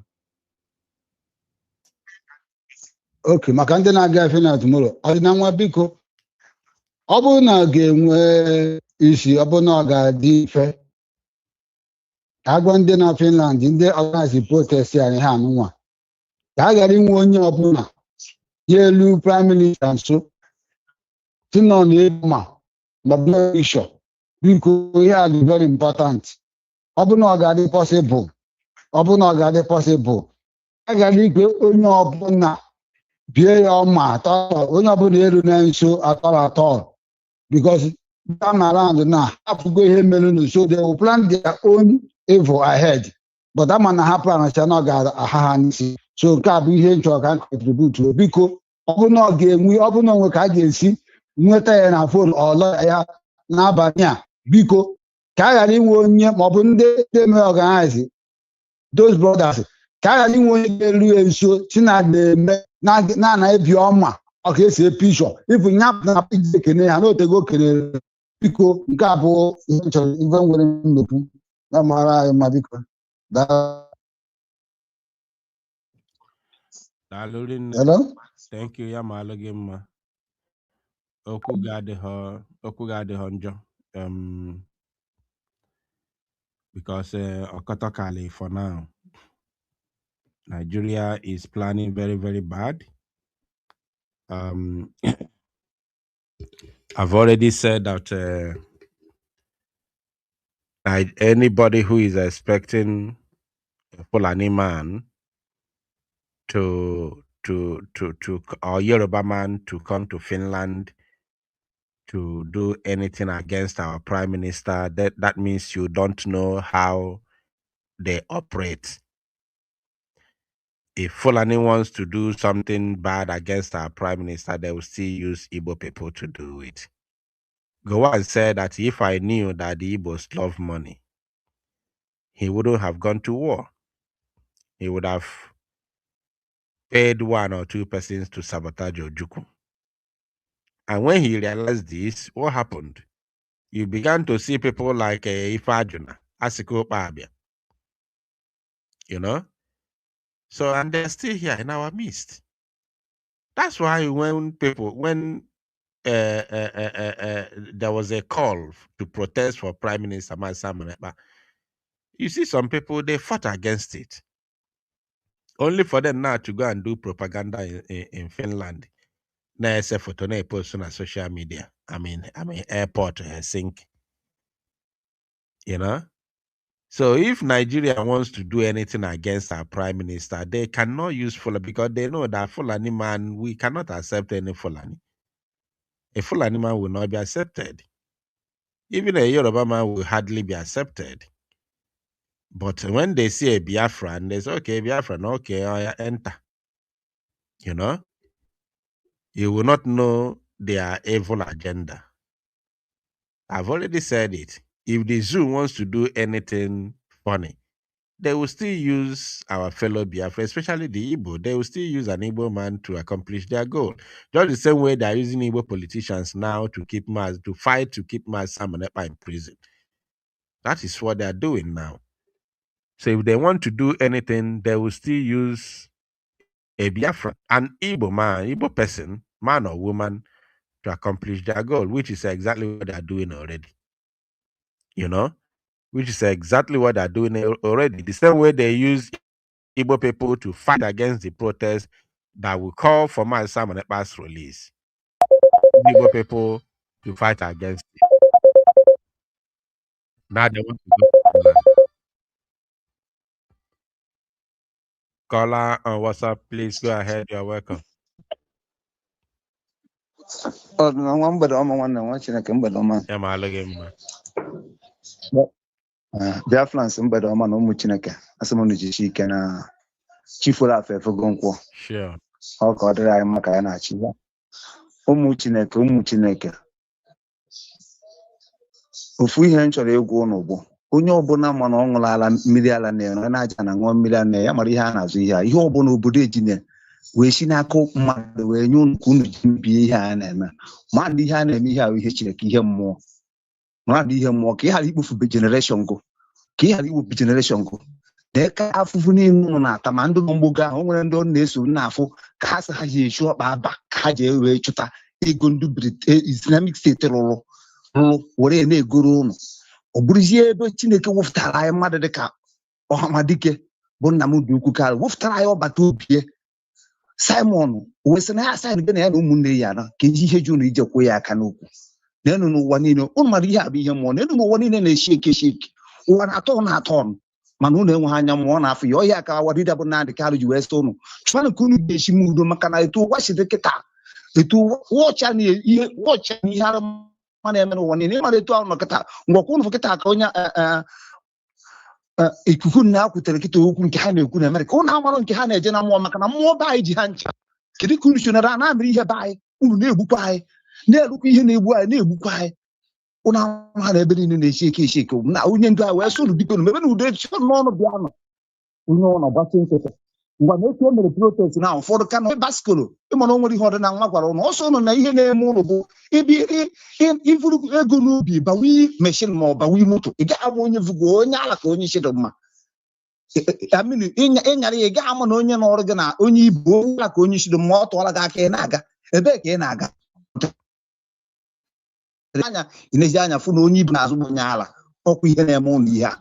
Ok, maka ndị na-aga Finland tomorrow. Ọ dị na nwa biko. Ọ bụrụ na ọ ga-enwe isi, ọ bụrụ na ọ ga-adị mfe. Agwa ndị na Finland, ndị organize protest anyị ha anụnwa. Ka a ghara inwe onye ọbụla ya elu prime minister nso si nọ n'elu ma issue biko ihe a dị very important. Ọ bụ na ọ ga-adị possible, a gara ikpe onye ọbụla bie ya ọma onye ọbụla elu na nso atọ because time around na hapụgo ihe mere so they will plan their own evil ahead, but ama na ha plan cha na ọ ga-aha ha n'isi. So nke a bụ ihe nchọrọ ka m contribute biko ọ bụ na ọ ga-enwe ọ bụ na onwe ka a ga-esi nweta ya na fon ọlọ ya n'abalị a biko ka a ghara inwe onye maọbụ ndị eme organize those brothers ka a ghara inwe onye ga-eru ya nso si na ebi ọma ọ ka esi epishọ ịbụ nya na iji ekene ha n'otego kelere biko nke a bụ ihe nchọrọ ife nwere mmekwu na mara anyị ma biko Hello? Thank you, Yamalagima. Okugade Honjo. Because Okotokali for now. Nigeria is planning very, very bad. I've already said that anybody who is expecting a Fulani man to or Yoruba man to come to Finland to do anything against our prime minister, that means you don't know how they operate. if Fulani wants to do something bad against our prime minister, they will still use Igbo people to do it. Gowon said that if I knew that the Igbos love money, he wouldn't have gone to war. He would have paid 1 or 2 persons to sabotage Ojukwu. And when he realized this, what happened? You began to see people like Ifajuna, Asiko Pabia. You know? So, and they're still here in our midst. That's why when there was a call to protest for Prime Minister Simon Ekpa, you see some people, they fought against it. Only for them now to go and do propaganda in Finland. Now, it's a photo they post on social media. I mean, airport, Helsinki. You know? So if Nigeria wants to do anything against our prime minister, they cannot use Fulani because they know that Fulani man, we cannot accept any Fulani. A Fulani man will not be accepted. Even a Yoruba man will hardly be accepted. But when they see a Biafran, they say, okay, Biafran, okay, enter. You know? You will not know their evil agenda. I've already said it. If the zoo wants to do anything funny, they will still use our fellow Biafra, especially the Igbo. They will still use an Igbo man to accomplish their goal. Just the same way they are using Igbo politicians now to fight to keep Simon Ekpa in prison. That is what they are doing now. So if they want to do anything, they will still use a Biafra, an Igbo man, Igbo person, man or woman, to accomplish their goal, which is exactly what they are doing already. You know? Which is exactly what they are doing already. The same way they use Igbo people to fight against the protest that will call for Simon Ekpa's release. Igbo people to fight against it. Now they want to go to Finland. Caller on WhatsApp, please go ahead. You're welcome. Nwa mgbede ọma nwanne nwa Chineke mgbede ọma. Yeah, my looking. Biafrans mgbede ọma na ụmụ Chineke asị m unu jisie ike na chifuru afọ efego nkwụ. Sure. Ọ ka ọ dịrị anyị maka ya na-achị ya. Ụmụ Chineke. Ofu ihe m chọrọ egwu ụnụ bụ onye ọbụla ma na ọ ṅụrụ ala mmiri ala na-ere na-aja na ṅụọ mmiri ala ya mara ihe a na-azụ ihe a ihe ọbụla obodo ejine wee si n'aka mmadụ wee nye unu ka unu ji mebie ihe a na-eme ma ndị ihe a na-eme ihe ahụ ihe Chineke ihe mmụọ mmadụ ihe mmụọ ka ị ghara ikpofube generation go na-eke afụfụ niile unu na-ata ma ndị mgbogo ahụ o nwere ndị ọ na-eso na-afụ ka ha sị ha ji echu ọkpa aba ka ha ji wee chụta ego ndị Islamic State rụrụ were na-egoro ụnụ ọ bụrụzie ebe Chineke wụfụtara anyị mmadụ dịka Ọhamadike bụ nna m dị ukwu karị wụfụtara anyị ọbata obie Simon wee sị na ya asaghị gị na ya na ụmụnne ya na ka ihe ji unu ije kwụ ya aka n'okwu n'elu n'ụwa niile ụnụ mara ihe a bụ ihe mmụọ n'elu n'ụwa niile na-eshi eke ụwa na-atọ ọnụ mana unu enweghị anya mmụọ na-afụ ya ọhịa ka awadida bụ na-adị karụ ji wee sị ụnụ chụanụ ka unu ga-esi m udo maka na etu ụwa si dị kịta etu wọcha na ihe arụma na-eme n'ụwa niile ịmara etu ahụ nọ kịta ngwakwa ụnụ kịta ka onye ikuku na-akwutere kịta okwu nke ha na-ekwu na Amerịka ụnụ amara nke ha na-eje na mmụọ maka na mmụọ be anyị ji ha ncha kedu ka unu sonara a na-amịrị ihe be anyị unu na-egbukwa anyị na-erukwa ihe na-egbu anyị na-egbukwa anyị ụnụ ama na ebe niile na-echi eke na onye ndu anyị wee sị unu biko mebe na udo echi n'ọnụ bịa nọ onye ụlọ gbachi nkịtị ngwa na etu o mere protest na ụfọdụ ka nọ baskolo ịmana o nwere ihe ọdịna nwa gwara ụnụ ọsọ ụnụ na ihe na-eme ụnụ bụ ivuru ego n'ubi bawi meshin ma ọ bawi moto ị gaghị ama onye vugo onye ala ka onye isi dị mma amini ịnyara ya ị gaghị ama na onye n'ọrụ gị na onye ibu onye ala ka onye isi dị mma ọ tụọla gị aka ị na-aga ebee ka ị na-aga anya inezi anya fụ na onye ibu na-azụ bụ onye ala ọkwa ihe na-eme ụnụ ihe a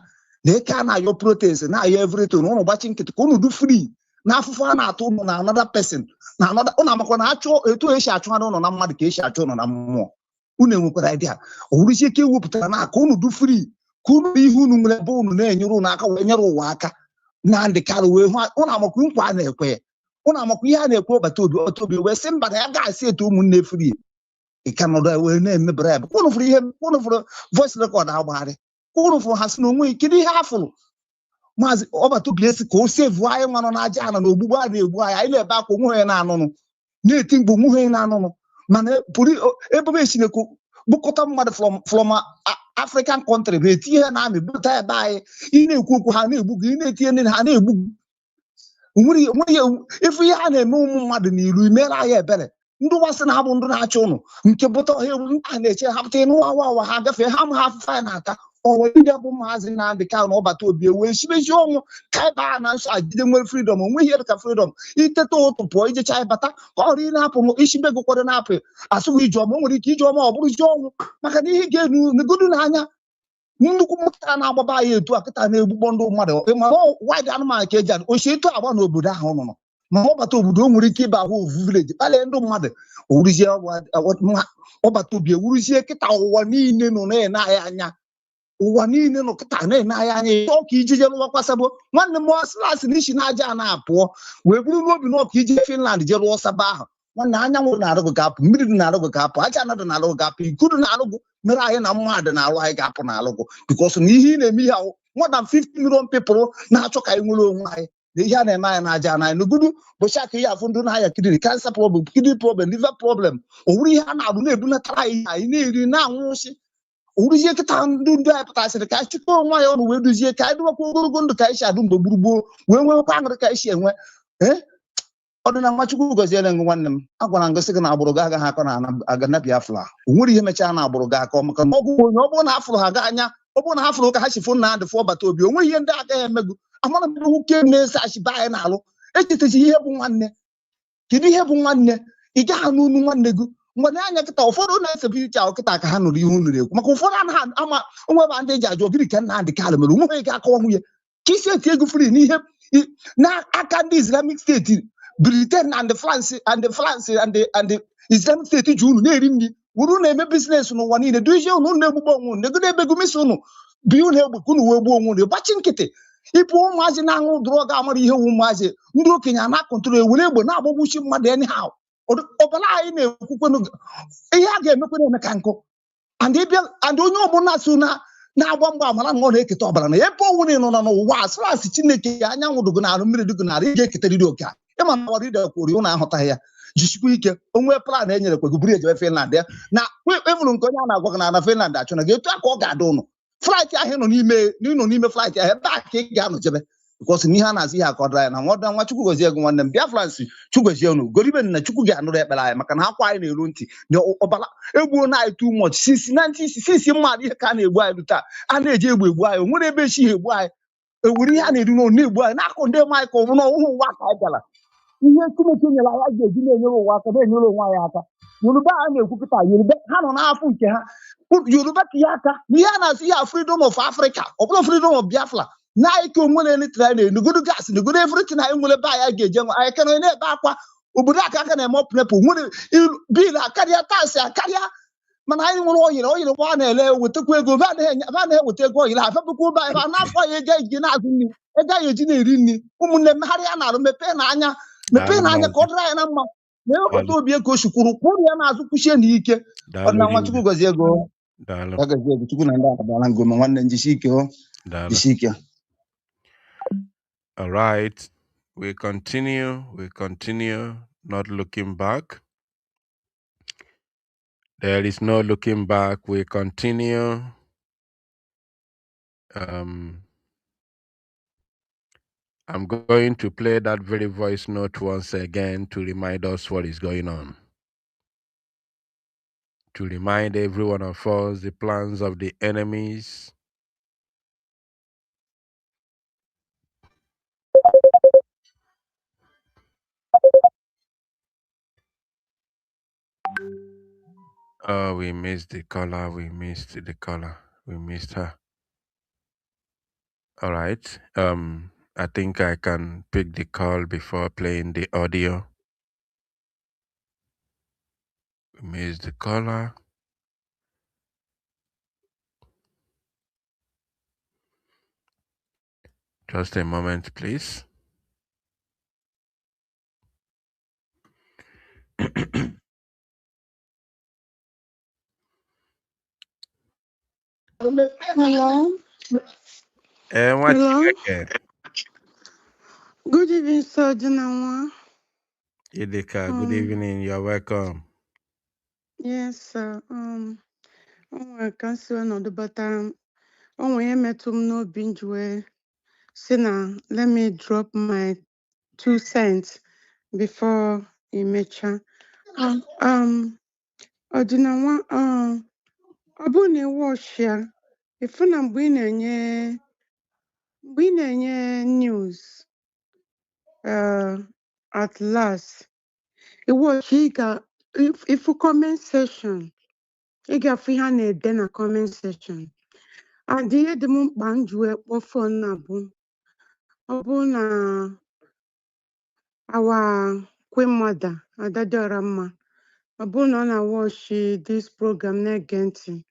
na-eke a na-ayọ protest na-ayọ everything ụnụ gbachi nkịtị ka ụnụ du free na afụfụ a na-atụ ụnụ na another person na another ụnụ amakwa na achụ etu esi achụgharị ụnụ na mmadụ ka esi achụ ụnụ na mmụọ unu enwekwara idea ọ bụrụzie ike ewepụtara na aka unu du free ka unu ihe unu nwere ebe unu na-enyere ụnụ aka wee nyere ụwa aka na ndị karụ wee hụ ụnụ amakwa nkwa a na-ekwe ya ụnụ amakwa ihe a na-ekwe ọbata obi wee sị mba na ya ga-asị etu ụmụnne free ịka nọdụ wee na-emebara ya ụnụ fụrụ voice record agbagharị ụnụ fụrụ ha sị na onwe kedu ihe ha fụrụ maazị ọbata esi ka o sevu anyị nwanọ n'aja ana na ogbugbu a na-egbu anyị anyị na-ebe akwa onwe ha na-anụnụ na-eti mgbe onwe ha na-anụnụ mana pụrụ ebube chineke bụkọta mmadụ from African country bụ etinye ha na amị bụta ebe anyị ị na-ekwu okwu ha na-egbu gị ị na-etinye ndị ha na-egbu gị ife ihe a na-eme ụmụ mmadụ n'ilu imere anyị ebere ndị ụwasị na-abụ ndị na-achọ ụnụ nke bụta ha egwu a na-eche ha pụta ịnụ awa ha gafee ha ma ha afụfa ya na-ata ọnwe ndị bụ maazị Nnamdị Kanụ na ọbata obi wee shibezi ọnwụ ka ịba ha na nsọ ajide nwere fridọm onweghị ihe dịka fridọm iteta ụtụ pụọ ijecha ịbata ka ọrụ ị na-apụ ishibe gị ụfọdụ na-apụ asụghị ije ọma o nwere ike ije ọma ọ bụrụ ije ọnwụ maka na ihe ga-enu negodu n'anya nnukwu mmụta na-agbaba anyị etu a kịta na-egbugbo ndị mmadụ mana waịdị anụmanụ ka eji adị ochi etu agba n'obodo ahụ nọ ma ọbata obodo o nwere ike ịba ahụ ovu vileji kpalie ndị mmadụ owuruzie ọbata obi ewuruzie kịta ụwa niile nọ na-ene anyị anya ụwa niile nọ kịta na-ene anyị anya ịchọ ka ijije lụwa kwasabo nwanne m ọsịlasị na isi na-aja na-apụọ wee buru n'obi na ọka ije Finland je lụọ saba ahụ nwanne anyanwụ na-arụgụ ga-apụ mmiri dị na-arụgụ ga-apụ aja anadụ na-arụgụ ga-apụ ikudu na-arụgụ mere anyị na mmadụ na-arụ anyị ga-apụ n'alụgụ bikọs na ihe ị na-eme ihe ahụ more than 50 million people na-achọ ka anyị nwere onwe anyị na ihe a na-eme anyị na-aja na anyị n'obodo bụchi aka ihe afụ ndị na-aya kidney cancer problem kidney problem liver problem o nwere ihe a na-arụ na-ebunatara anyị anyị na-eri na-anwụsị oruzie kịta ndị anyị pụtasịrị ka anyị chịkọ onwe anyị ọnụ wee duzie ka anyị dịwakwa ogologo ndụ ka anyị si adụ mgbe gburugburu wee nwekwa aṅụrị ka anyị si enwe ọdịna Nwachukwu gọziere ngụ nwanne m agwara ngosi gị na agbụrụ gị agaghị akọ na agana Biafra o nwere ihe mechaa na agbụrụ gị akọ maka na ọgwụ onye ọ bụrụ na afụrụ ha ga anya ọ bụrụ na ha fụrụ ka ha si fụ na adị fụ ọbata obi o nweghị ihe ndị agaghị emegụ amara m nwoke na-ese achịba anyị na-alụ echetachi ihe bụ nwanne kedu ihe bụ nwanne ị gaghị n'unu nwanne gị mgbe anya kịta ụfọdụ na-esebe iche ahụ kịta ka ha nụrụ ihe unu na-ekwu maka ụfọdụ anaghị ama onweba ndị eji ajụ ogiri ka Nnamdị Kanụ mere onwe ha ga-akọwa nwunye ka isi eti ego free n'ihe n'aka ndị Islamic State Britain and France and the Islamic State ji unu na-eri nri wuru na-eme biznes n'ụwa niile duzie unu na-egbugbo onwe unu negodo ebegumisi unu bi unu egbe ka unu wee gbuo onwe unu gbachi nkịtị ịpụ ụmụazị na-aṅụ drọg amara ihe wu ụmụazị ndị okenye a na-akọntrol ewere egbe na-agbagbuchi mmadụ anyhow ọbara anyị na-ekwukwenụ ihe a ga-emekwana eme ka nkụ and onye ọbụla so na-agba mgba amara na ọ na-eketa ọbara na ebe ọnwụ na nọ n'ụwa asịrasị Chineke ya anyanwụ dụgo na-arụ mmiri dụgo na-arụ ị ga-eketarịrị oke a ịma na ọrụ ide kwuru ụnụ ahụtaghị ya jisikwa ike onwe plan enyere kwa gị buru ejebe Finland ya na emụrụ nke onye a na-agwa gị na Finland achụ na gị etu aka ọ ga-adị ụnụ flight ahụ nọ n'ime flight ahụ ebe a ka ị ga-anọ jebe because n'ihe a na-azị ihe akọdara ya na nwadọ Nwachukwu gozie ego nwanne m Biafra nsi Chukwugozie unu goribe na Chukwu ga-anụrụ ekpere anyị maka na akwa anyị na-eru ntị na ọbara egbuo na anyị too much since mmadụ ihe ka a na-egbu anyị taa a na-eji egbu anyị o nwere ebe echi ha egbu anyị ewere ihe a na-eru n'onu na-egbu anyị na-akụ ndị maị ka ọ bụ na ọhụụ ụwa ka anyị gara ihe Chineke nyere anyị ga-eji na-enyere ụwa aka na-enyere onwe anyị aka Yoruba a na-ekwupụta Yoruba ha nọ n'afọ nke ha Yoruba ka ihe aka na ihe a na-asị ya freedom of Africa ọ bụrụ freedom of Biafra na ike onwe na-enetara anyị na-enugodo gas negodo everything anyị nwere be anyị ga-eje nwe anyị kena na-ebe akwa obodo aka na-eme ọpụnepụ nwere bil akarịa taksị akarịa mana anyị nwere oyiri gba a na-ele wetakwa ego ba anaghị eweta ego oyiri afebụkwa ụba ebe a n'afọ ya ego eji na-azụ nri ego anyị eji na-eri nri ụmụnne mmegharị ya na-arụ mepee n'anya ka ọ dịrị anyị na mma na ewekọta obi ego chikwuru kwụrụ ya na-azụ kwuchie na ike ọdịna Nwachukwu gozie ego Chukwu na ndị agbara ngoma nwanne njisi ike jisi ike. All right, we continue, not looking back. There is no looking back, we continue. I'm going to play that very voice note once again to remind us what is going on. To remind every one of us the plans of the enemies. Oh, we missed the caller. We missed her. All right. I think I can pick the call before playing the audio. We missed the caller. Just a moment, please. Hello. Hello. Good evening, Sir Dinawa. Idika, good evening. You're welcome. Yes, sir. I can see another button. When I met him, no binge way. See now, let me drop my 2 cents before you mention. Dinawa, ọ bụrụ na ịwash ya, ịfụ na mgbe ị na-enye news at last, ịwash ị ga ifu comment section, ị ga-afụ ihe a na-ede na comment section. And ihe dị m mkpa m ji wee kpọọ phone na bụ ọ bụrụ na our queen mother Adadiora mma, ọ bụrụ na ọ na-watch this program na-ege ntị,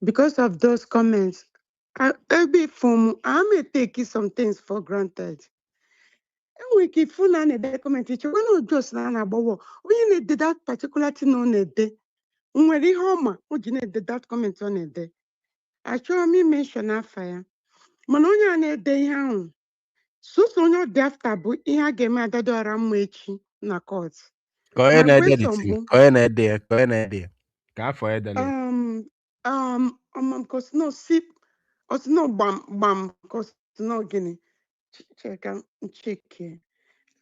because of those comments, ebe from I may take some things for granted. Enwere ike ifu na na-ede comment ichekwa na just na na-agbawo onye na-ede that particular thing ọ na-ede nwere ihe ọma o ji na-ede that comment ọ na-ede. Achọrọ m imenshọn afa ya, mana onye a na-ede ihe ahụ sọsọ onye ọ dị afta bụ ihe a ga-eme Adadiora mma echi na court. Onye My na-ede the question thing. bụ Onye na-ede ya. Onye na-ede ya. Ka afọ edele. because no sip or no bam because no gini check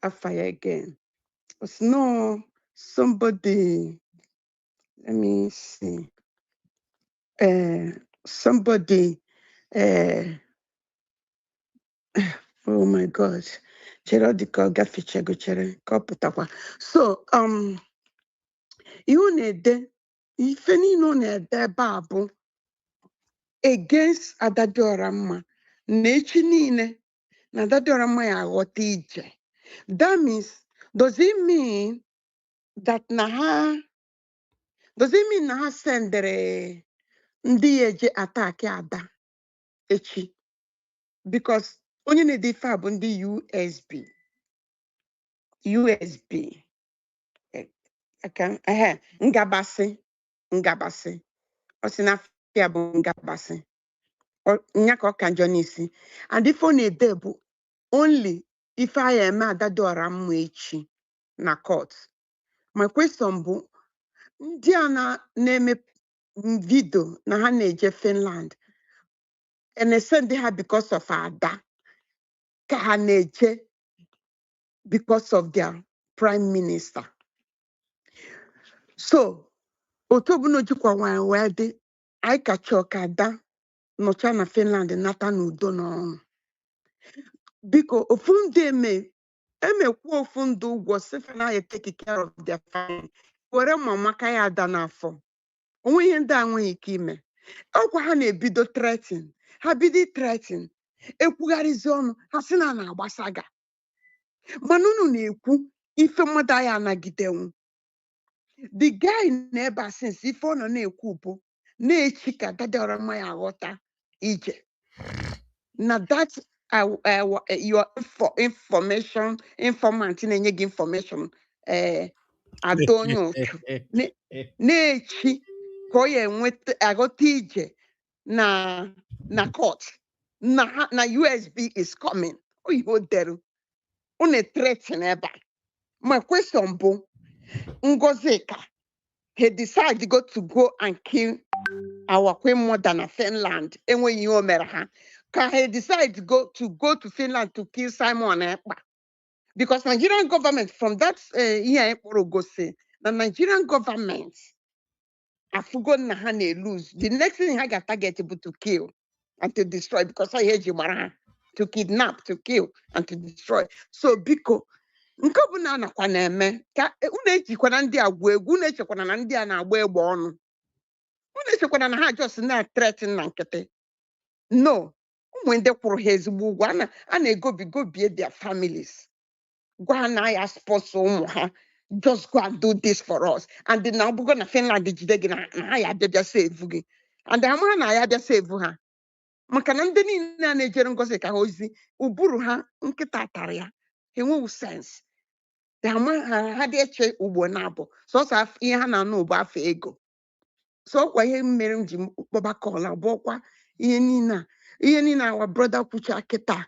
afa ya again. It's no somebody, let me see, somebody, oh my God, chere dịka ọ gafechego chere ka ọ pụtakwa. So ihe ọ na-ede ife niile ọ na-ede ebe a bụ against Adadiora mma na echi niile na Adadiora mma ya aghọta ije. That means, does it mean na ha sendere ndị ya eje attack Ada echi? Because onye na-ede ife a bụ ndị USB ngabasị ọ sị na afịa bụ ngabasị nya ka ọ ka njọ n'isi. And ife ọ na-ede bụ only ife a ya eme Adadiora mma echi na court. My question bụ ndị a na-eme vidio na ha na-eje Finland na-esend ha because of Ada ka ha na-eje because of their prime minister. So otu ọbụla jikwa nwanyị wee dị, anyị ka chọọ ka Ada nọcha na Finland nata n'udo n'ọrụ. Biko ofu ndị emekwu ofu ndị ụgwọ sifa na ya take care of their family, were mamaka ya Ada n'afọ. Onwe ihe ndị a nweghị ike ime. Ọkwa ha na-ebido threatening, ha bido threatening, ekwugharịzi ọnụ ha sị na na-agbasaga, mana unu na-ekwu ife mmadụ anyị anagidenwu. The guy na-ebe a since ife ọ nọ na-ekwu bụ na-echi ka Adadiora mma ya aghọta ije. Na that your informant na-enye gị information ada onye otu na-echi ka ọ ya enweta aghọta ije na court na USB is coming. Oyibo dere unu threaten ebe a. My question bụ Ngozika he decide to go and kill our queen mother na Finland enweghị ihe o mere ha, ka he decide to go to Finland to kill Simon Ekpa? Because Nigerian government from that ihe ekporo gosi na Nigerian government afugo na ha na-lose. The next thing ha ga-target bụ to kill and to destroy, because ha eji mara ha to kidnap, to kill and to destroy. So biko nke ọ bụla nakwa na-eme ka unu ejikwana ndị agwa egwu, unu echekwana na ndị a na-agba egbe ọnụ, unu echekwana na ha just na-threaten na nkịtị. No, ụmụ ndị kwụrụ ha ezigbo ụgwọ a na-egobie their families, gwa ha na ya sponsor ụmụ ha, just go and do this for us. And na ọbụgo na Finland jide gị na ha ya abịa save gị, and amaha na ya abịa save ha, maka na ndị niile a na-ejere Ngozika ha ozi ụbụrụ ha nkịta tara ya, enweghị sense. Ha dị eche ugbo na-abụ sọsọ ihe ha na-anụ bụ afọ ego. So ọkwa ihe mere m ji kpọba kọla bụkwa ihe niile our brother kwucha kịta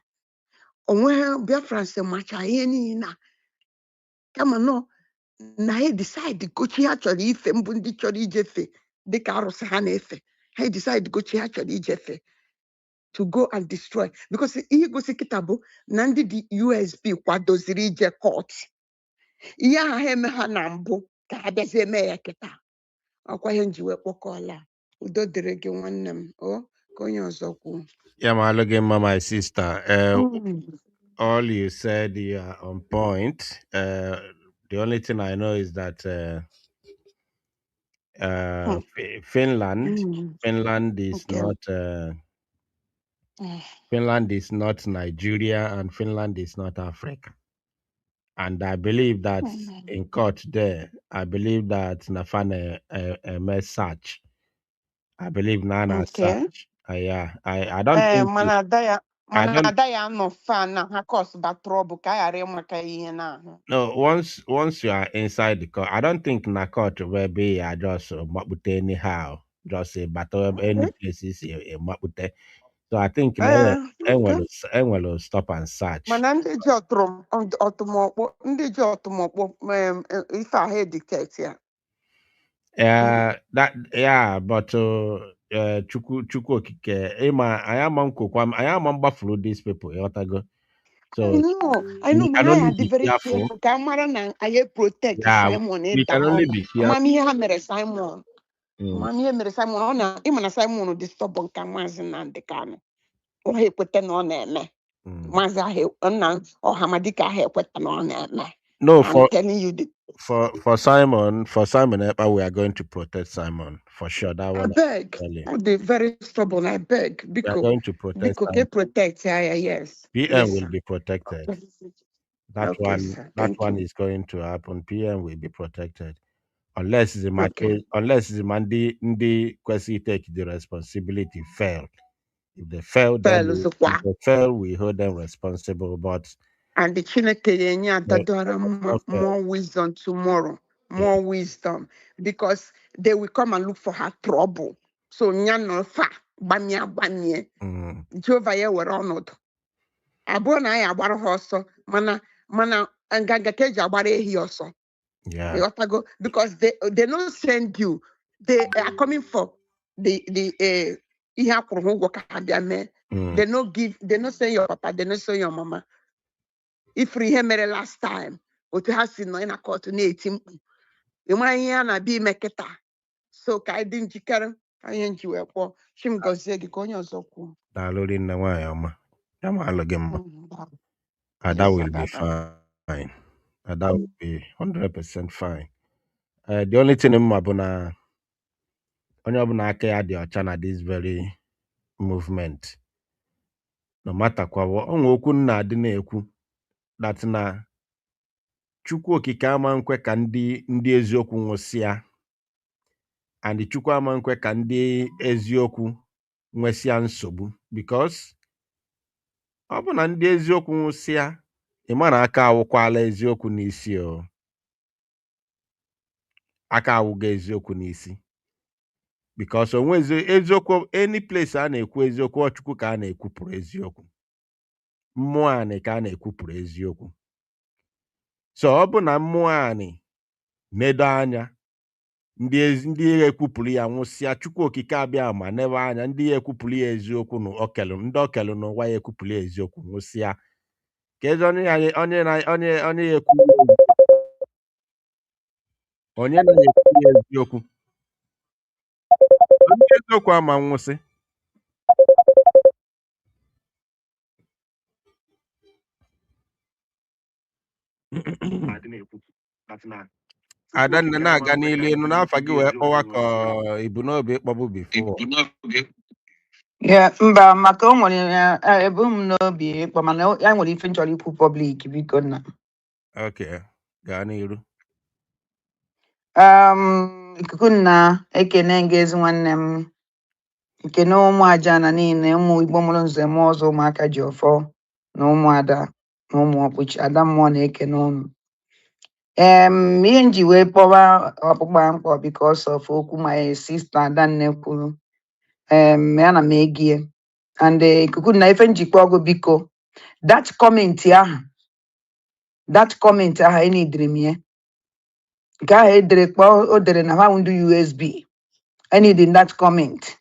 onwe Biafra se macha ihe niile kama nọ na ha decide gochi ha chọrọ ife mbụ ndị chọrọ ijefe dịka arụsị ha na-efe ha decide gochi ha chọrọ ijefe to go and destroy because ihe gosi kịta bụ na ndị dị USB kwadoziri ije court ihe ahụ ha eme ha na mbụ ka ha bịazie eme ya kịta ọkwa ihe nji wee kpọkọọla udo dịrị gị nwanne m ka onye ọzọ kwuo. Yeah, my sister. All you said, you are on point. The only thing I know is that Finland is not Finland is not Nigeria, and Finland is not Africa. And I believe that in court there, I believe that Nafane a search. I believe Nana search. Yeah, I don't think. Mana ya no fan na ha cause ba trouble ka yare maka ihe na ahụ. No, once you are inside the court, I don't think na court will be just mapute anyhow, just a battle any places a mapute. So I think will stop and search. Mana ndị ji ọtụmọkpọ ife ahụ dictate ya. But Chukwu okike ịma anyị ama mgbafuru these people ịghọtago. So I know I be very careful. Kamara na I protect Simon. We can only be careful. Mami ha mere Simon. Mami ha mere Simon. Ona imana Simon disturb nka mazi na ndekano. O ha ekwete na ọ na-eme. Mazi ha na Hamadika ha ekwete na ọ na-eme. No, I'm telling you for Simon Ekpa, we are going to protect Simon for sure. That one. I beg. They're very stubborn. I beg. Because we are going to protect. Because protect. Yes. PM will be protected. That one is going to happen. PM will be protected, unless the Mandi Kwesi take the responsibility fail. If they fail, we hold them responsible. But and the Chineke more wisdom tomorrow. More wisdom. Because they will come and look for her trouble. So nyano fa bamia. Jehovah ye were honored. Abona ya agbara hoso. Mana anganga keja agbara ehi also. Yeah. You have to go because they don't send you. They are coming for the they not say your papa, they not say your mama. If we hear me last time, what you have seen in a court to 18, you might na be meketa. So I didn't chicken. I ain't you a Shim goes the conyo so cool. That will be fine. That will be 100% fine. The only thing in Mabuna aka the China this very movement. No matter what, okwu nna adị na-ekwu that na Chukwu okike ama nkwe ka ndị eziokwu nwụsịa, and Chukwu ama nkwe ka ndị eziokwu nwesịa nsogbu, because ọ bụ na ndị eziokwu nwụsịa, ịma na aka awụkwala eziokwu n'isi o. Aka awụga eziokwu n'isi, because onwe eziokwu any place a na-ekwu eziokwu Chukwu ka a na-ekwupụrụ eziokwu, mmụọ anị ka a na-ekwupụrụ eziokwu. So ọ bụ na mmụọ anị nedo anya ndị ekwupụrụ ya nwụsịa, Chukwu okike abịa ma nebe anya ndị ekwupụrụ ya eziokwu ndị okelu n'ụwa ya ekwupụrụ ya eziokwu nwụsịa, ka ezi onye na-ekwu ya eziokwu, onye eziokwu ama nwụsị. Adanna na-aga n'ilu enu n'afọ gị wee kpọwa ka ibu n'obi ịkpọbụ bifo. Mba, maka o nwere ebu m n'obi ịkpọ, mana ya nwere ife nchọrọ ikwu public biko nna. Okay, gaa n'iru. Ikuku nna ekene ngezi nwanne m, nkene ụmụ aja na niile, ụmụ Igbo mụrụ nze m ọzọ, ụmụaka ji ọfọ na ụmụada na ụmụ ọkpụchi ada mmụọ na-ekene ụnụ. Ihe nji wee kpọwa ọkpụkpa mkpọ because of okwu my sister Adanne kwuru. Ana m egie and ikuku na ife njikwa ọgụ biko That comment any dream here. Guy direct order na how do USB. I need in that comment.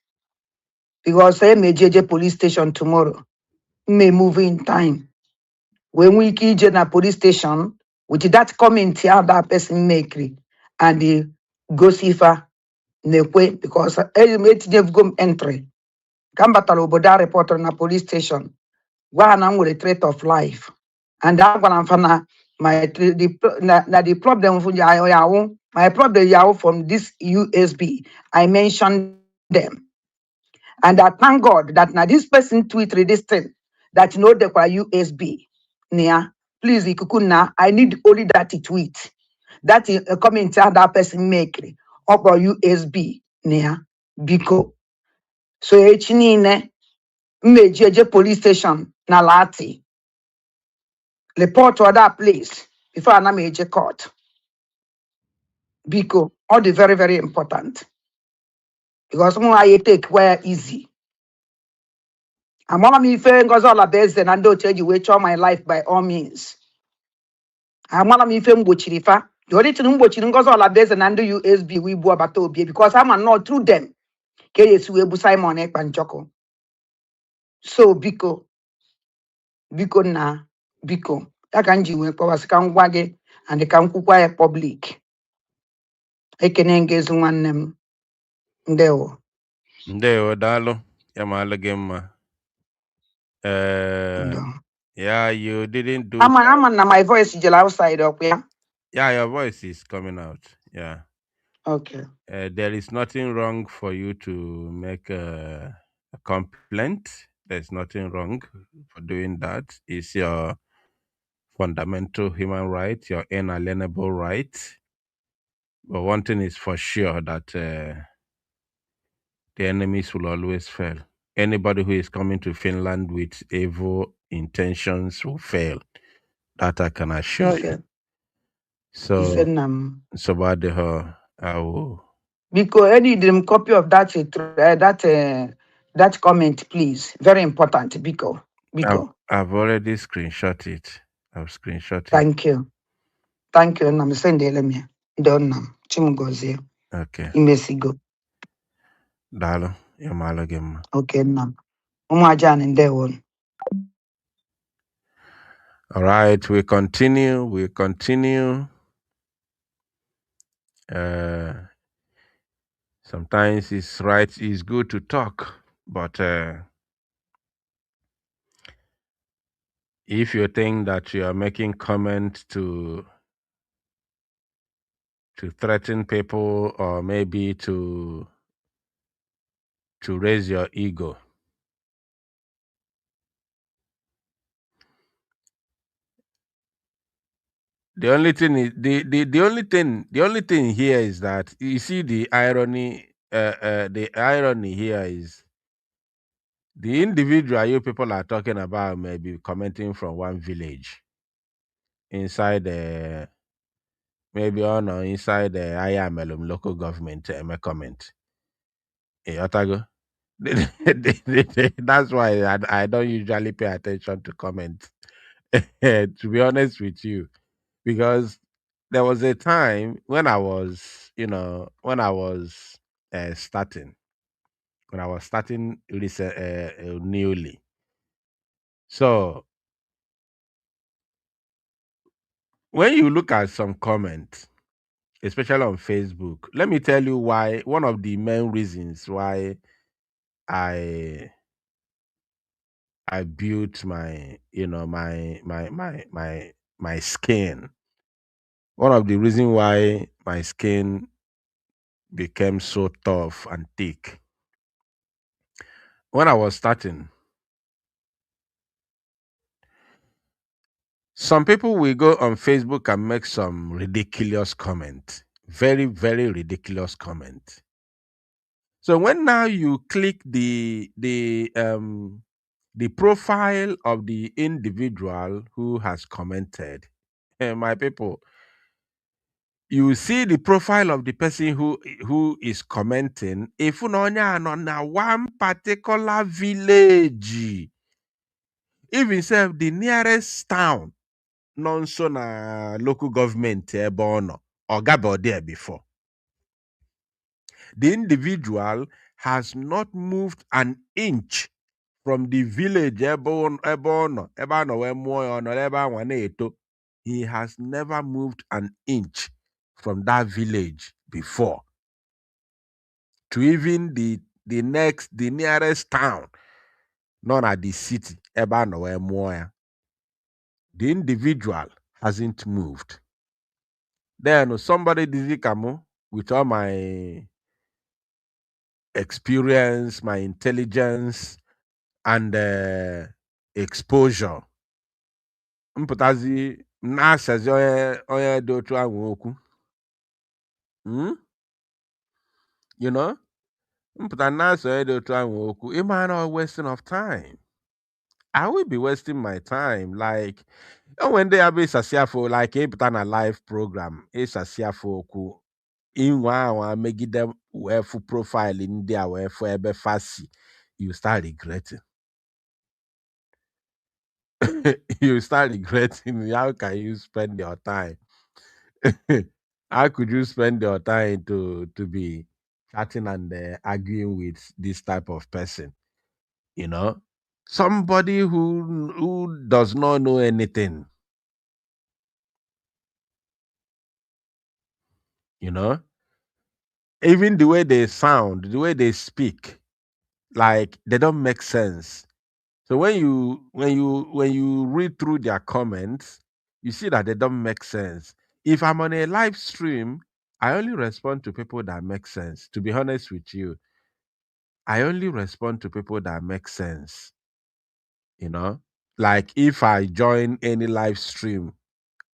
Because I may JJ police station tomorrow. May move in time. When we key na police station, with that comment here that person make and the go see fa nekwe because I made go entry. Kambatalo boda reporter na police station. One am with a threat of life. And that one fana the problem for my problem from this USB. I mentioned them. And I thank God that now this person tweet this thing that know the USB. Nia, please ikukuna. I need only that tweet. That is a comment that person make up USB nia biko. So echinine mejeje police station na lati. Report to that place before I major court. Biko, all the very, very important. Because more I take where easy. And one of me saying goes all the best and I don't tell you which all my life by all means. And one of me saying Bochirifa. The only thing Bochirin goes all the best and under USB we bo about because I'm not through them. KSU Ebu Simon Ekpa and Joko. So Biko na Biko. That can you when powers can wage and they can quiet public. I can engage one them. Ndeo. Dalo. Yamala Gemma. Yeah, you didn't do. I'm on my voice is outside up, yeah. Yeah, your voice is coming out. Yeah. Okay. There is nothing wrong for you to make a complaint. There's nothing wrong for doing that. It's your fundamental human right, your inalienable right. But one thing is for sure that the enemies will always fail. Anybody who is coming to Finland with evil intentions will fail. That I can assure you. So about I will. Because I need them copy of that that comment, please. Very important, Biko. I've already screenshot it. I've screenshot it. Thank you. Thank you. And I'm sending me. Don't know. Chimugozi. Okay. Imesigo. Dalo. Yamala Gemma. Okay, nam. Umajan in there one. All right, we continue. Sometimes it's good to talk, but if you think that you are making comment to threaten people or maybe to raise your ego, the only thing is the only thing here is that you see the irony. The irony here is the individual you people are talking about may be commenting from one village inside the maybe on or inside the IAMLM local government. Comment. Otago. That's why I don't usually pay attention to comments. To be honest with you, because there was a time when I was, starting, newly. So when you look at some comments, especially on Facebook, let me tell you why. One of the main reasons why I built my, my skin. One of the reasons why my skin became so tough and thick. When I was starting, some people will go on Facebook and make some ridiculous comment. Very, very ridiculous comment. So when now you click the profile of the individual who has commented, my people, you see the profile of the person who is commenting. If on one particular village, Even self the nearest town, nonso na local government ebe ọ nọ, ọ gaba there before. The individual has not moved an inch from the village ebe ọ nọ, ebe a nọ wee mụọ ya, ọ nọ ebe anwa na-eto. He has never moved an inch from that village before to even the nearest town, not at the city ebe a nọ wee mụọ ya. The individual hasn't moved. Then somebody did come with all my experience, my intelligence, and exposure. Mpụtazi na-asazi onye dị otu ahụ okwu. You know? Mpụta na-asa onye dị otu ahụ okwu. Am I not wasting of time? I will be wasting my time. Like, when they have a sasiafo, like a na live program, a sasiafo okwu. Inwa anwa megide wee fu profile ndị a wee fu ebe fasi, you start regretting. You start regretting. How can you spend your time? How could you spend your time to be chatting and arguing with this type of person? You know, somebody who does not know anything. You know, even the way they sound, the way they speak, like they don't make sense. So when you read through their comments, you see that they don't make sense. If I'm on a live stream, I only respond to people that make sense. To be honest with you, I only respond to people that make sense. You know, like if I join any live stream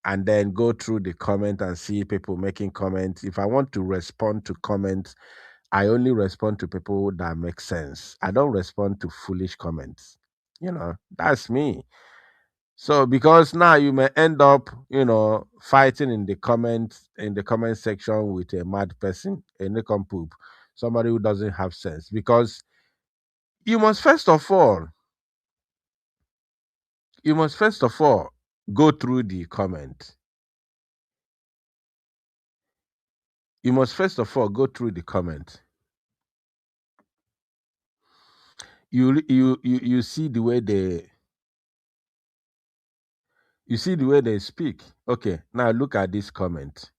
and then go through the comment and see people making comments, if I want to respond to comments, I only respond to people that make sense. I don't respond to foolish comments. You know, that's me. So because now you may end up, fighting in the comment section with a mad person, a nincompoop, somebody who doesn't have sense. Because you must first of all, go through the comment. You must first of all go through the comment. You see the way they speak. Okay, now look at this comment.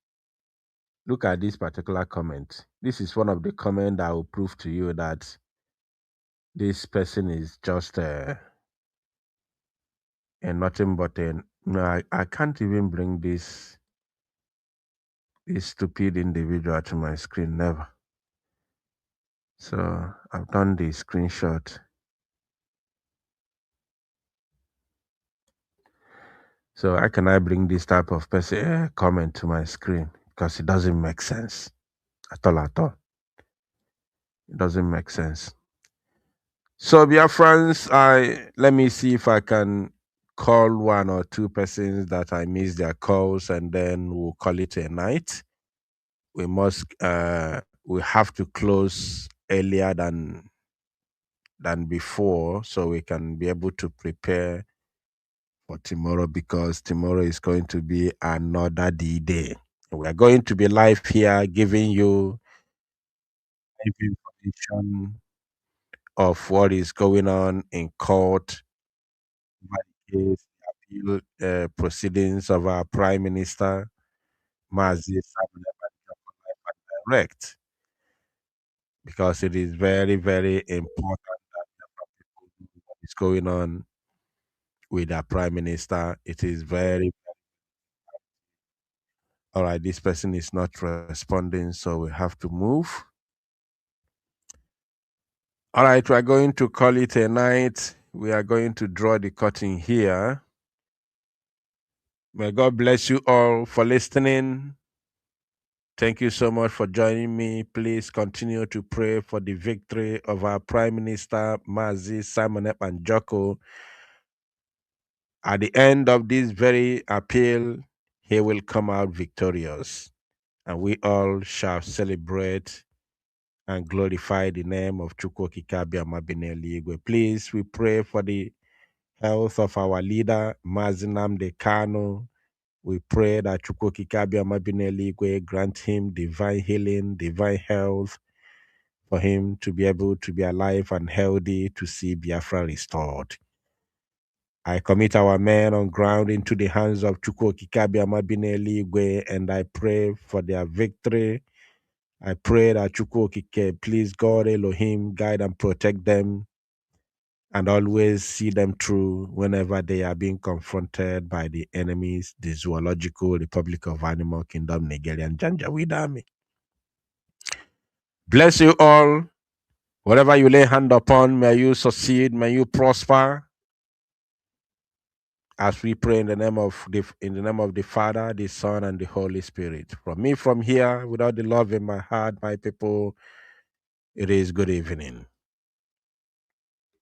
Look at this particular comment. This is one of the comments that will prove to you that this person is just nothing but a no. I can't even bring this stupid individual to my screen. Never. So I've done the screenshot. So how can I bring this type of person comment to my screen? Because it doesn't make sense at all. At all. It doesn't make sense. So, dear friends, let me see if I can call one or two persons that I missed their calls, and then we'll call it a night. We have to close earlier than before, so we can be able to prepare for tomorrow, because tomorrow is going to be another D-Day. We are going to be live here giving you information of what is going on in court, case, appeal proceedings of our Prime Minister, Mazi direct, because it is very, very important that people know what is going on with our Prime Minister. It is very, all right, this person is not responding, so we have to move. All right, we're going to call it a night. We are going to draw the curtain here. May God bless you all for listening. Thank you so much for joining me. Please continue to pray for the victory of our Prime Minister, Mazi Simon Ekpa Njoko. At the end of this very appeal, he will come out victorious, and we all shall celebrate and glorify the name of Chukwu Okike Abiama Bineli Igwe. Please, we pray for the health of our leader, Mazinam Dekano. We pray that Chukwokikabia Mabineligwe grant him divine healing, divine health, for him to be able to be alive and healthy to see Biafra restored. I commit our men on ground into the hands of Chukwokikabia Mabineligwe, and I pray for their victory. I pray that Chukwokike, please God Elohim, guide and protect them, and always see them through whenever they are being confronted by the enemies, the Zoological Republic of Animal Kingdom, Nigerian Janjaweed Army. Bless you all. Whatever you lay hand upon, may you succeed, may you prosper. As we pray in the name of the Father, the Son, and the Holy Spirit. From me, from here, without the love in my heart, my people, it is good evening.